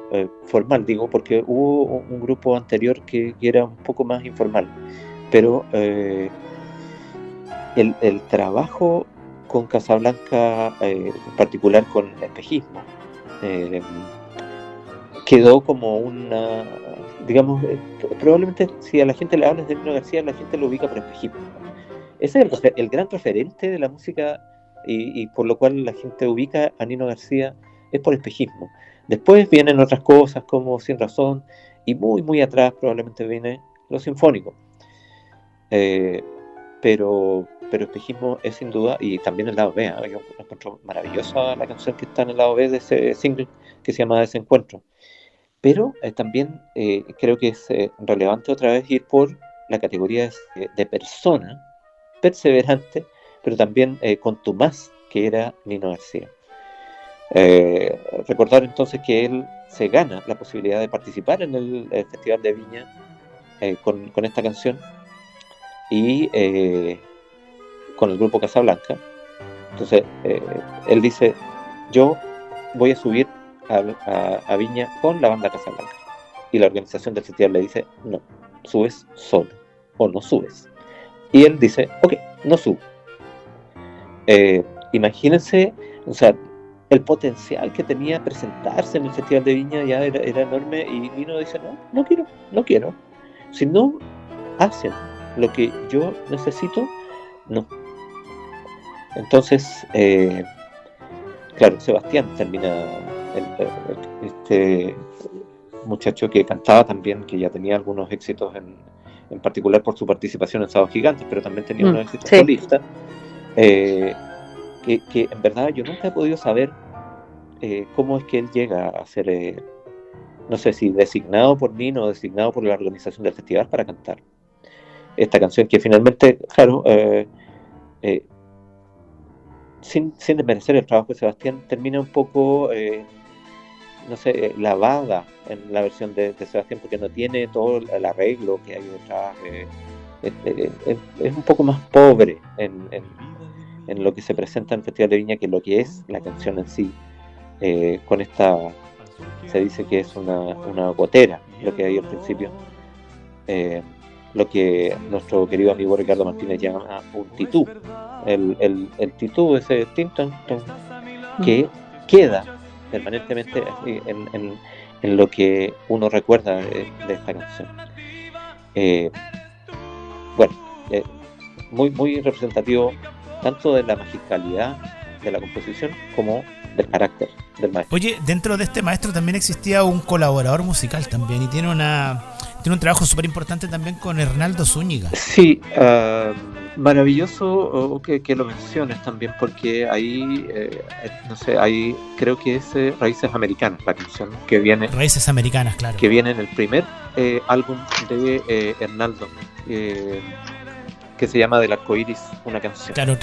formal, digo, porque hubo un grupo anterior que era un poco más informal, pero el trabajo con Casablanca, en particular con Espejismo, quedó como una, digamos, probablemente si a la gente le hablas de Nino García, la gente lo ubica por Espejismo. Ese es el gran referente de la música y por lo cual la gente ubica a Nino García, es por Espejismo. Después vienen otras cosas como Sin Razón, y muy muy atrás probablemente viene lo sinfónico. Pero Espejismo es sin duda, y también el lado B. Yo encuentro maravillosa la canción que está en el lado B de ese single que se llama Desencuentro. Pero también creo que es relevante otra vez ir por la categoría de persona perseverante, pero también contumaz, que era Nino García. Recordar entonces que él se gana la posibilidad de participar en el Festival de Viña con esta canción y con el grupo Casablanca. Entonces él dice, yo voy a subir a Viña con la banda Casablanca, y la organización del festival le dice, no, subes solo o no subes, y él dice, ok, no subo. Imagínense, o sea, el potencial que tenía presentarse en el Festival de Viña ya era enorme, y Nino dice, no quiero, si no hacen lo que yo necesito, no. Entonces, claro, Sebastián termina, este muchacho que cantaba también, que ya tenía algunos éxitos en particular por su participación en Sábados Gigantes, pero también tenía unos éxitos solistas, que en verdad yo nunca he podido saber cómo es que él llega a ser, no sé si designado por Nino o designado por la organización del festival para cantar esta canción, que finalmente, claro, sin desmerecer el trabajo de Sebastián, termina un poco, no sé, lavada en la versión de Sebastián, porque no tiene todo el arreglo que hay detrás. Es un poco más pobre en lo que se presenta en el Festival de Viña que lo que es la canción en sí. Con esta, se dice que es una gotera, lo que hay al principio. Lo que nuestro querido amigo Ricardo Martínez llama un titú. El titú, ese tinton, que queda permanentemente en lo que uno recuerda de esta canción. Muy, muy representativo tanto de la magistralidad de la composición como del carácter del maestro. Oye, dentro de este maestro también existía un colaborador musical también, y tiene un trabajo súper importante también con Hernaldo Zúñiga. Sí, Maravilloso que lo menciones también, porque ahí, no sé, ahí creo que es Raíces Americanas, la canción que viene. Raíces Americanas, claro. Que viene en el primer álbum de Hernaldo, que se llama Del Arcoíris, una canción. Claro,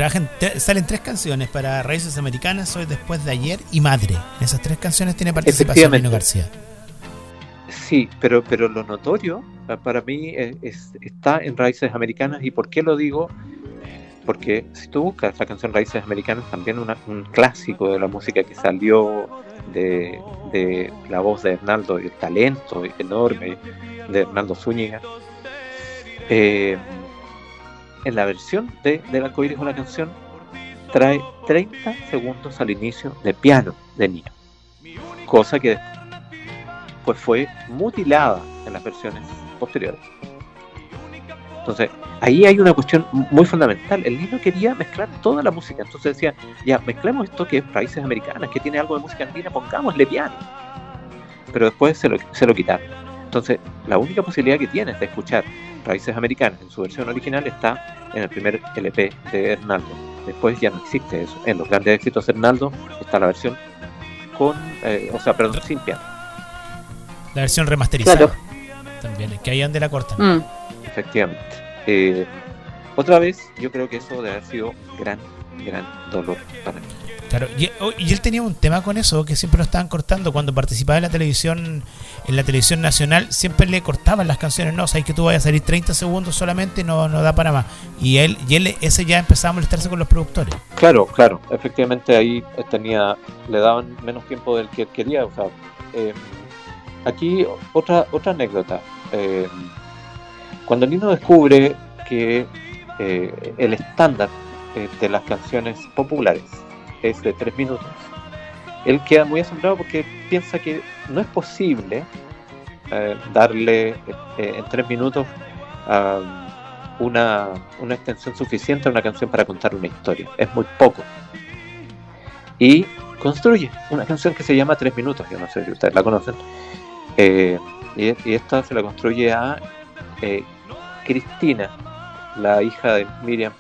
salen 3 canciones para Raíces Americanas, Soy Después de Ayer y Madre. En esas 3 canciones tiene participación Nino García. Sí, pero lo notorio para mí está en Raíces Americanas. ¿Y por qué lo digo? Porque si tú buscas la canción Raíces Americanas, también un clásico de la música que salió de la voz de Hernaldo y el talento enorme de Hernaldo Zúñiga, en la versión del Arcoíris, una canción trae 30 segundos al inicio de piano de Nino, cosa que pues fue mutilada en las versiones posteriores. Entonces, ahí hay una cuestión muy fundamental. El Nino quería mezclar toda la música, entonces decía, ya, mezclemos esto que es Raíces Americanas, que tiene algo de música andina, pongámosle piano. Pero después se lo quitaron. Entonces, la única posibilidad que tienes de escuchar Raíces Americanas en su versión original está en el primer LP de Hernaldo. Después ya no existe eso. En los grandes éxitos de Hernaldo está la versión sin piano. La versión remasterizada. Claro. También, que ahí ande la cortan. Efectivamente. Otra vez, yo creo que eso debe haber sido gran dolor para mí. Claro, y él tenía un tema con eso, que siempre lo estaban cortando. Cuando participaba en la televisión nacional, siempre le cortaban las canciones. No, o sea, que tú vayas a salir 30 segundos solamente, no da para más. Y él ese ya empezaba a molestarse con los productores. Claro, efectivamente ahí le daban menos tiempo del que quería. O sea, aquí otra anécdota. Cuando Nino descubre que el estándar de las canciones populares es de 3 minutos, él queda muy asombrado porque piensa que no es posible darle en 3 minutos una extensión suficiente a una canción para contar una historia. Es muy poco. Y construye una canción que se llama 3 minutos, yo no sé si ustedes la conocen, y esta se la construye a Cristina, la hija de Miriam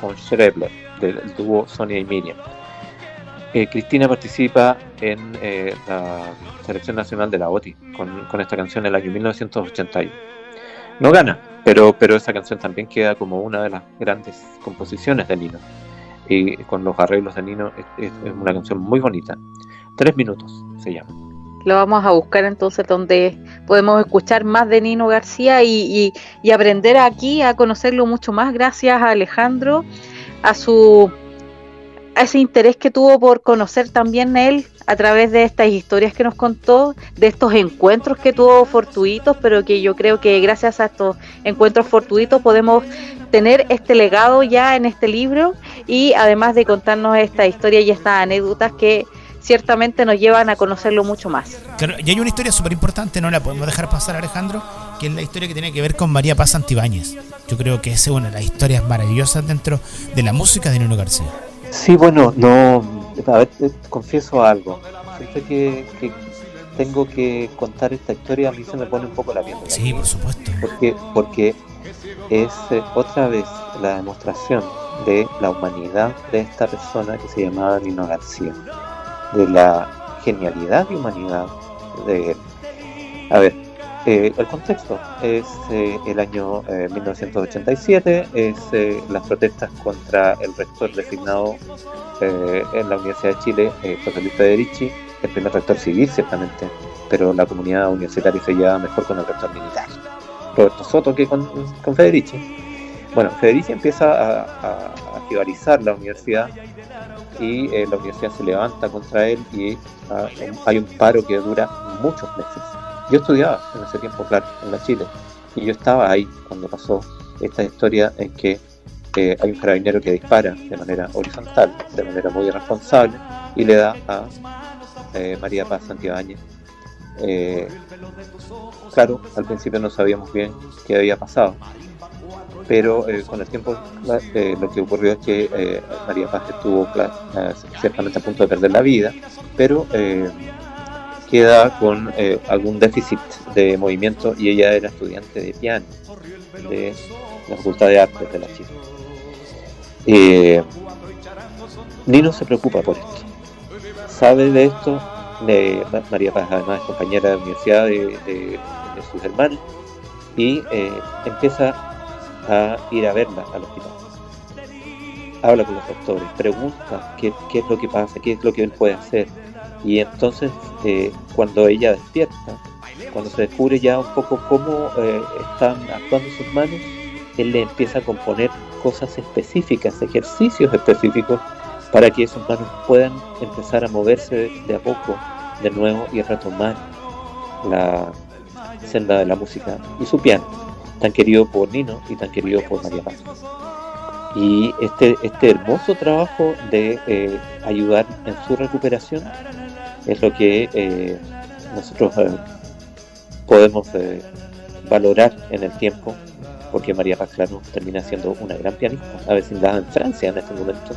von Schrebler, del dúo Sonia y Miriam. Cristina participa en la selección nacional de la OTI con esta canción en el año 1981. No gana, pero esa canción también queda como una de las grandes composiciones de Nino. Y con los arreglos de Nino es una canción muy bonita. 3 minutos se llama. Lo vamos a buscar entonces donde podemos escuchar más de Nino García y aprender aquí a conocerlo mucho más gracias a Alejandro, a ese interés que tuvo por conocer también él a través de estas historias que nos contó, de estos encuentros que tuvo fortuitos, pero que yo creo que gracias a estos encuentros fortuitos podemos tener este legado ya en este libro, y además de contarnos esta historia y estas anécdotas que ciertamente nos llevan a conocerlo mucho más. Claro, y hay una historia súper importante, no la podemos dejar pasar, Alejandro, que es la historia que tiene que ver con María Paz Santibáñez. Yo creo que esa es una de las historias maravillosas dentro de la música de Nino García. Sí, bueno, a ver, confieso algo. Siempre que tengo que contar esta historia, a mí se me pone un poco la piel. Sí, por supuesto. Porque es otra vez la demostración de la humanidad de esta persona que se llamaba Nino García, de la genialidad y humanidad de él. A ver, el contexto es el año 1987, es las protestas contra el rector designado en la Universidad de Chile, José Luis Federici, el primer rector civil ciertamente, pero la comunidad universitaria se lleva mejor con el rector militar, Roberto Soto, que con Federici. Bueno, Federici empieza a jibarizar la universidad y la universidad se levanta contra él y hay un paro que dura muchos meses. Yo estudiaba en ese tiempo, claro, en la Chile, y yo estaba ahí cuando pasó esta historia en que hay un carabinero que dispara de manera horizontal, de manera muy irresponsable, y le da a María Paz Santibáñez. Claro, al principio no sabíamos bien qué había pasado, pero con el tiempo lo que ocurrió es que María Paz estuvo ciertamente a punto de perder la vida, pero queda con algún déficit de movimiento, y ella era estudiante de piano de la Facultad de Artes de la Chile. Nino se preocupa por esto, sabe de esto. María Paz además es compañera de universidad de sus hermanos, y empieza a ir a verla al hospital. Habla con los doctores, pregunta qué es lo que pasa, qué es lo que él puede hacer. Y entonces cuando ella despierta, cuando se descubre ya un poco cómo están actuando sus manos, él le empieza a componer cosas específicas, ejercicios específicos, para que esas manos puedan empezar a moverse de a poco de nuevo y retomar la senda de la música y su piano, tan querido por Nino y tan querido por María Paz. Y este hermoso trabajo de ayudar en su recuperación es lo que nosotros podemos valorar en el tiempo, porque María Paz, claro, termina siendo una gran pianista, avecindada en Francia en este momento.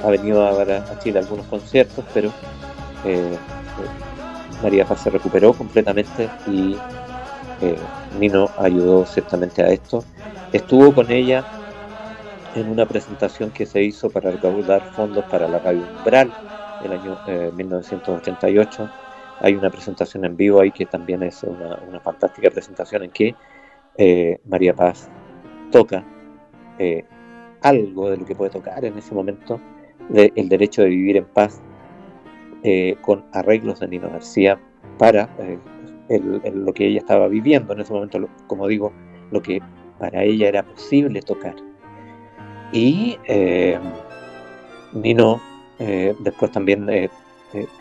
Ha venido a dar a Chile algunos conciertos, pero María Paz se recuperó completamente y Nino ayudó ciertamente a esto. Estuvo con ella en una presentación que se hizo para recaudar fondos para la Radio Umbral el año 1988. Hay una presentación en vivo ahí que también es una fantástica presentación en que María Paz toca algo de lo que puede tocar en ese momento, el derecho de vivir en paz, con arreglos de Nino García para lo que ella estaba viviendo en ese momento, como digo, lo que para ella era posible tocar. Y Nino después también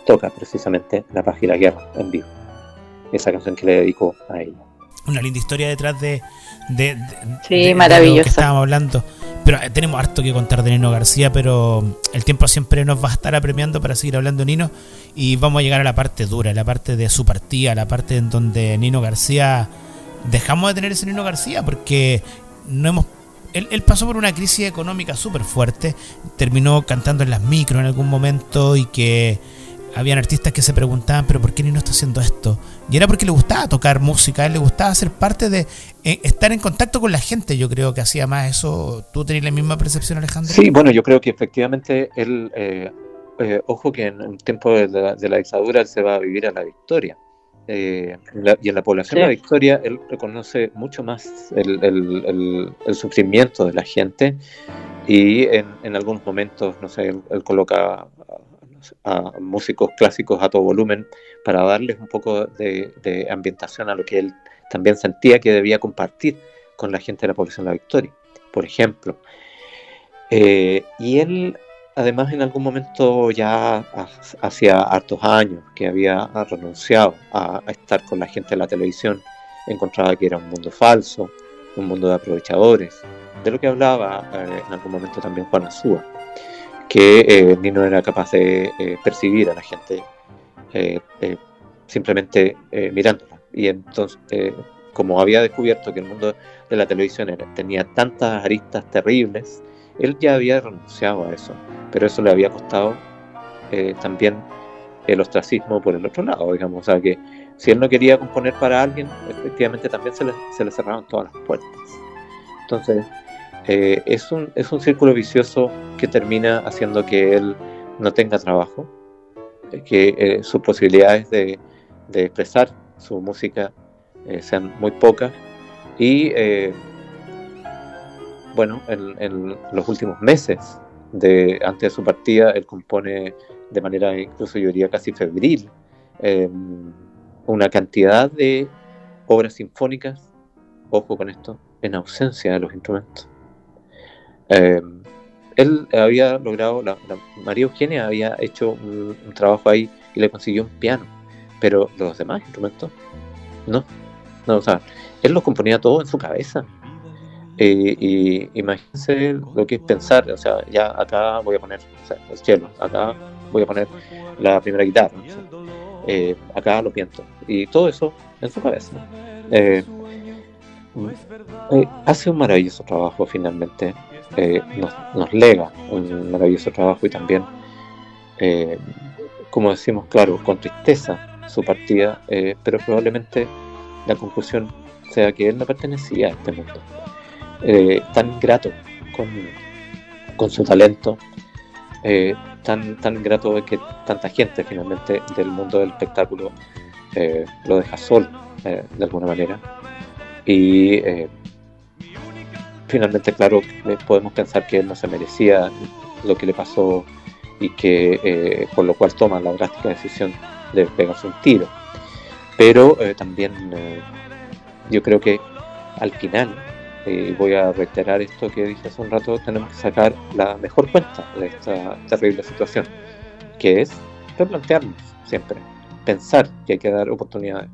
toca precisamente La Paz y la Guerra en vivo, esa canción que le dedicó a ella. Una linda historia detrás de maravillosa, lo que estábamos hablando. Pero tenemos harto que contar de Nino García, pero el tiempo siempre nos va a estar apremiando para seguir hablando de Nino, y vamos a llegar a la parte dura, la parte de su partida, la parte en donde Nino García, dejamos de tener ese Nino García porque él pasó por una crisis económica súper fuerte, terminó cantando en las micros en algún momento, y que habían artistas que se preguntaban, pero ¿por qué Nino está haciendo esto? Y era porque le gustaba tocar música, a él le gustaba ser parte de estar en contacto con la gente. Yo creo que hacía más eso. ¿Tú tenés la misma percepción, Alejandro? Sí, bueno, yo creo que efectivamente él, ojo que en el tiempo de la dictadura él se va a vivir a La Victoria. Y en la población de La Victoria él reconoce mucho más el sufrimiento de la gente, y en algunos momentos, no sé, él coloca a músicos clásicos a todo volumen para darles un poco de ambientación a lo que él también sentía que debía compartir con la gente de la población de La Victoria, por ejemplo. Y él, además, en algún momento, ya hacía hartos años que había renunciado a estar con la gente de la televisión, encontraba que era un mundo falso, un mundo de aprovechadores, de lo que hablaba en algún momento también Juan Azúa, que Nino era capaz de percibir a la gente simplemente mirándola. Y entonces, como había descubierto que el mundo de la televisión tenía tantas aristas terribles, él ya había renunciado a eso, pero eso le había costado también el ostracismo por el otro lado, digamos. O sea, que si él no quería componer para alguien, efectivamente también se le cerraron todas las puertas. Entonces, es un círculo vicioso que termina haciendo que él no tenga trabajo, que sus posibilidades de expresar su música sean muy pocas, y bueno, en los últimos meses antes de su partida, él compone de manera, incluso yo diría casi febril, una cantidad de obras sinfónicas, ojo con esto, en ausencia de los instrumentos. Él había logrado, María Eugenia había hecho un trabajo ahí y le consiguió un piano, pero los demás instrumentos no, o sea, él los componía todo en su cabeza. Y imagínense lo que es pensar, o sea, ya acá voy a poner, o sea, el cello, acá voy a poner la primera guitarra, o sea, acá lo piento, y todo eso en su cabeza. Hace un maravilloso trabajo finalmente, nos lega un maravilloso trabajo, y también, como decimos, claro, con tristeza su partida, pero probablemente la conclusión sea que él no pertenecía a este mundo tan ingrato con su talento. Tan grato es que tanta gente finalmente del mundo del espectáculo lo deja solo de alguna manera. Y finalmente, claro, podemos pensar que él no se merecía lo que le pasó y que por lo cual toma la drástica decisión de pegarse un tiro. Pero también yo creo que al final, voy a reiterar esto que dije hace un rato, tenemos que sacar la mejor cuenta de esta terrible situación, que es replantearnos siempre, pensar que hay que dar oportunidades,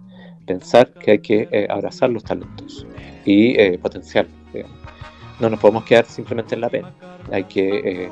pensar que hay que abrazar los talentos y potenciarlos, digamos. No nos podemos quedar simplemente en la pena, hay que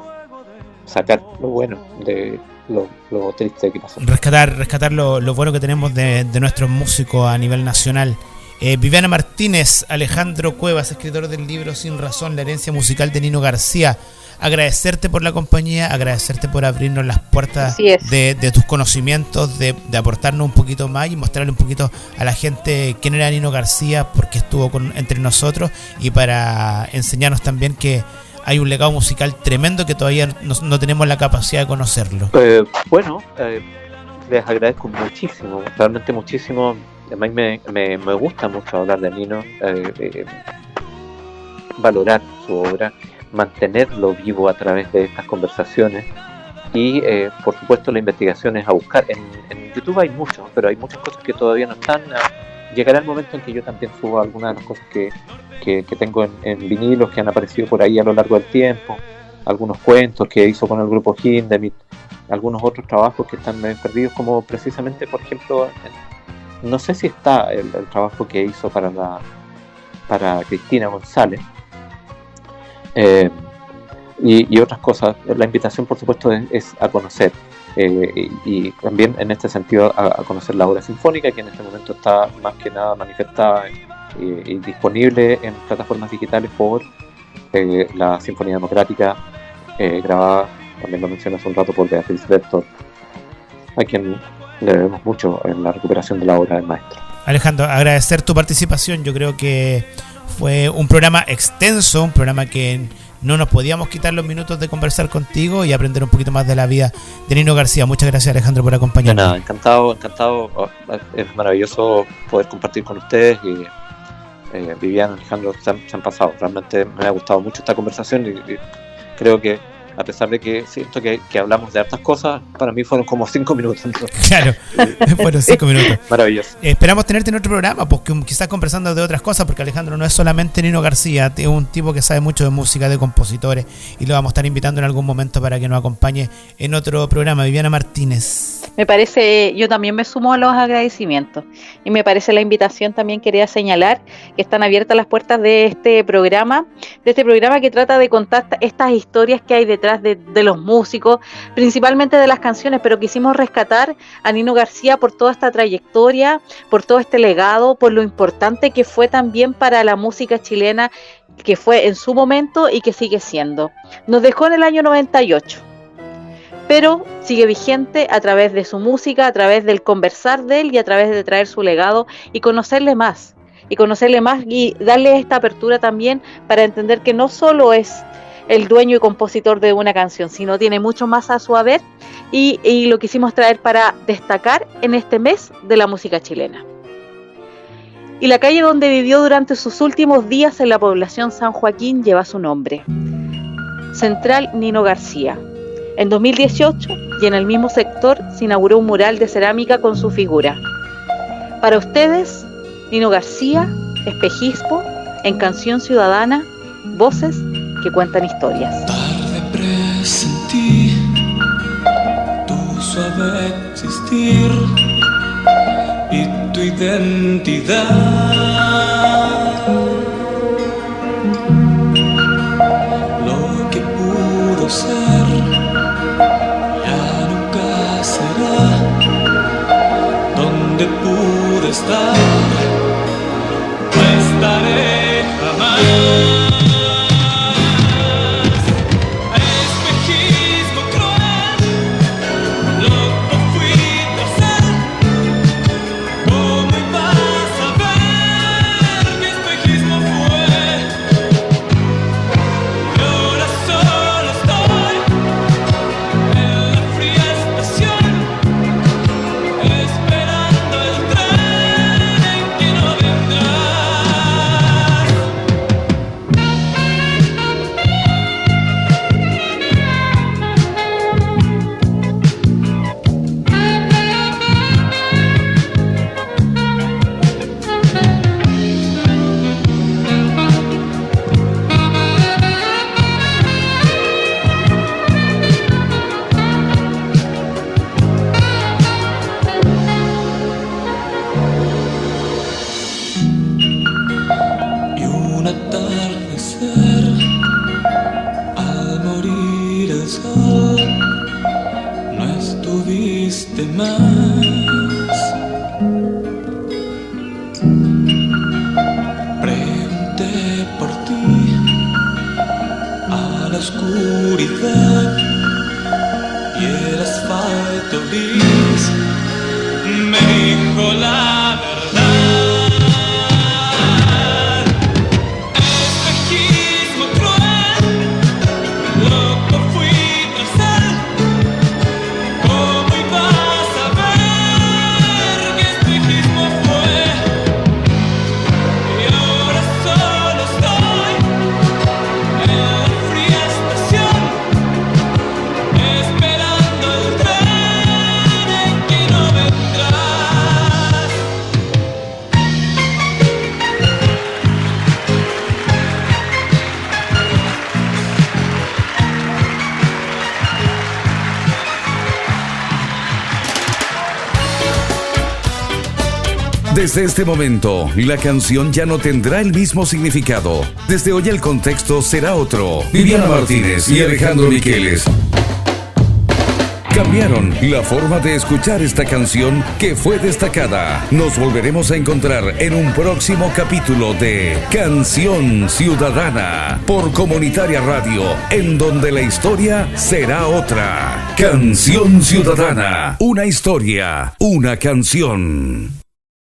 sacar lo bueno de lo triste que pasó. Rescatar lo bueno que tenemos de nuestros músicos a nivel nacional. Viviana Martínez, Alejandro Cuevas, escritor del libro Sin Razón, la herencia musical de Nino García. Agradecerte por la compañía, agradecerte por abrirnos las puertas de tus conocimientos, de aportarnos un poquito más y mostrarle un poquito a la gente quién era Nino García, por qué estuvo entre nosotros, y para enseñarnos también que hay un legado musical tremendo que todavía no tenemos la capacidad de conocerlo. Les agradezco muchísimo, realmente muchísimo. Además me gusta mucho hablar de Nino, valorar su obra, mantenerlo vivo a través de estas conversaciones y por supuesto la investigación es a buscar. En YouTube hay mucho, pero hay muchas cosas que todavía no están. Llegará el momento en que yo también suba algunas de las cosas que tengo en vinilos que han aparecido por ahí a lo largo del tiempo, algunos cuentos que hizo con el grupo Hindemith, algunos otros trabajos que están medio perdidos, como precisamente, por ejemplo, no sé si está el trabajo que hizo para Cristina González, y otras cosas. La invitación, por supuesto, es a conocer, y también en este sentido a conocer la obra sinfónica, que en este momento está más que nada manifestada y disponible en plataformas digitales por la Sinfonía Democrática, grabada, también lo mencioné hace un rato, por Beatriz Bertolt, a quien le debemos mucho en la recuperación de la obra del maestro. Alejandro, agradecer tu participación. Yo creo que fue un programa extenso, un programa que no nos podíamos quitar los minutos de conversar contigo y aprender un poquito más de la vida de Nino García. Muchas gracias, Alejandro, por acompañarnos. De nada, encantado. Es maravilloso poder compartir con ustedes, y Viviana, Alejandro, se han pasado. Realmente me ha gustado mucho esta conversación y creo que, a pesar de que siento que hablamos de hartas cosas, para mí fueron como 5 minutos. Claro, fueron 5 minutos. Maravilloso. Esperamos tenerte en otro programa, porque quizás conversando de otras cosas, porque Alejandro no es solamente Nino García, es un tipo que sabe mucho de música, de compositores, y lo vamos a estar invitando en algún momento para que nos acompañe en otro programa. Viviana Martínez. Me parece, yo también me sumo a los agradecimientos, y me parece la invitación. También quería señalar que están abiertas las puertas de este programa que trata de contar estas historias que hay detrás de los músicos, principalmente de las canciones, pero quisimos rescatar a Nino García por toda esta trayectoria, por todo este legado, por lo importante que fue también para la música chilena, que fue en su momento y que sigue siendo. Nos dejó en el año 98. Pero sigue vigente a través de su música, a través del conversar de él y a través de traer su legado y conocerle más y darle esta apertura también para entender que no solo es el dueño y compositor de una canción, sino tiene mucho más a su haber, y lo quisimos traer para destacar en este mes de la música chilena. Y la calle donde vivió durante sus últimos días en la población San Joaquín lleva su nombre, Central Nino García. En 2018, y en el mismo sector, se inauguró un mural de cerámica con su figura. Para ustedes, Nino García, espejismo, en Canción Ciudadana, voces que cuentan historias. Tarde presentí tu suave existir y tu identidad. Lo que pudo ser ya nunca será. Donde pude estar, no estaré jamás. Los más. Pregunté por ti a la oscuridad y el asfalto gris me dijo la verdad. Espejismo cruel, loco fui tras él. ¿Cómo ibas a ver qué espejismo fue? Y ahora solo estoy en la fría estación, esperando el tren en que no vendrás. Desde este momento, la canción ya no tendrá el mismo significado. Desde hoy el contexto será otro. Viviana Martínez y Alejandro Miqueles cambiaron la forma de escuchar esta canción que fue destacada. Nos volveremos a encontrar en un próximo capítulo de Canción Ciudadana por Comunitaria Radio, en donde la historia será otra. Canción Ciudadana, una historia, una canción.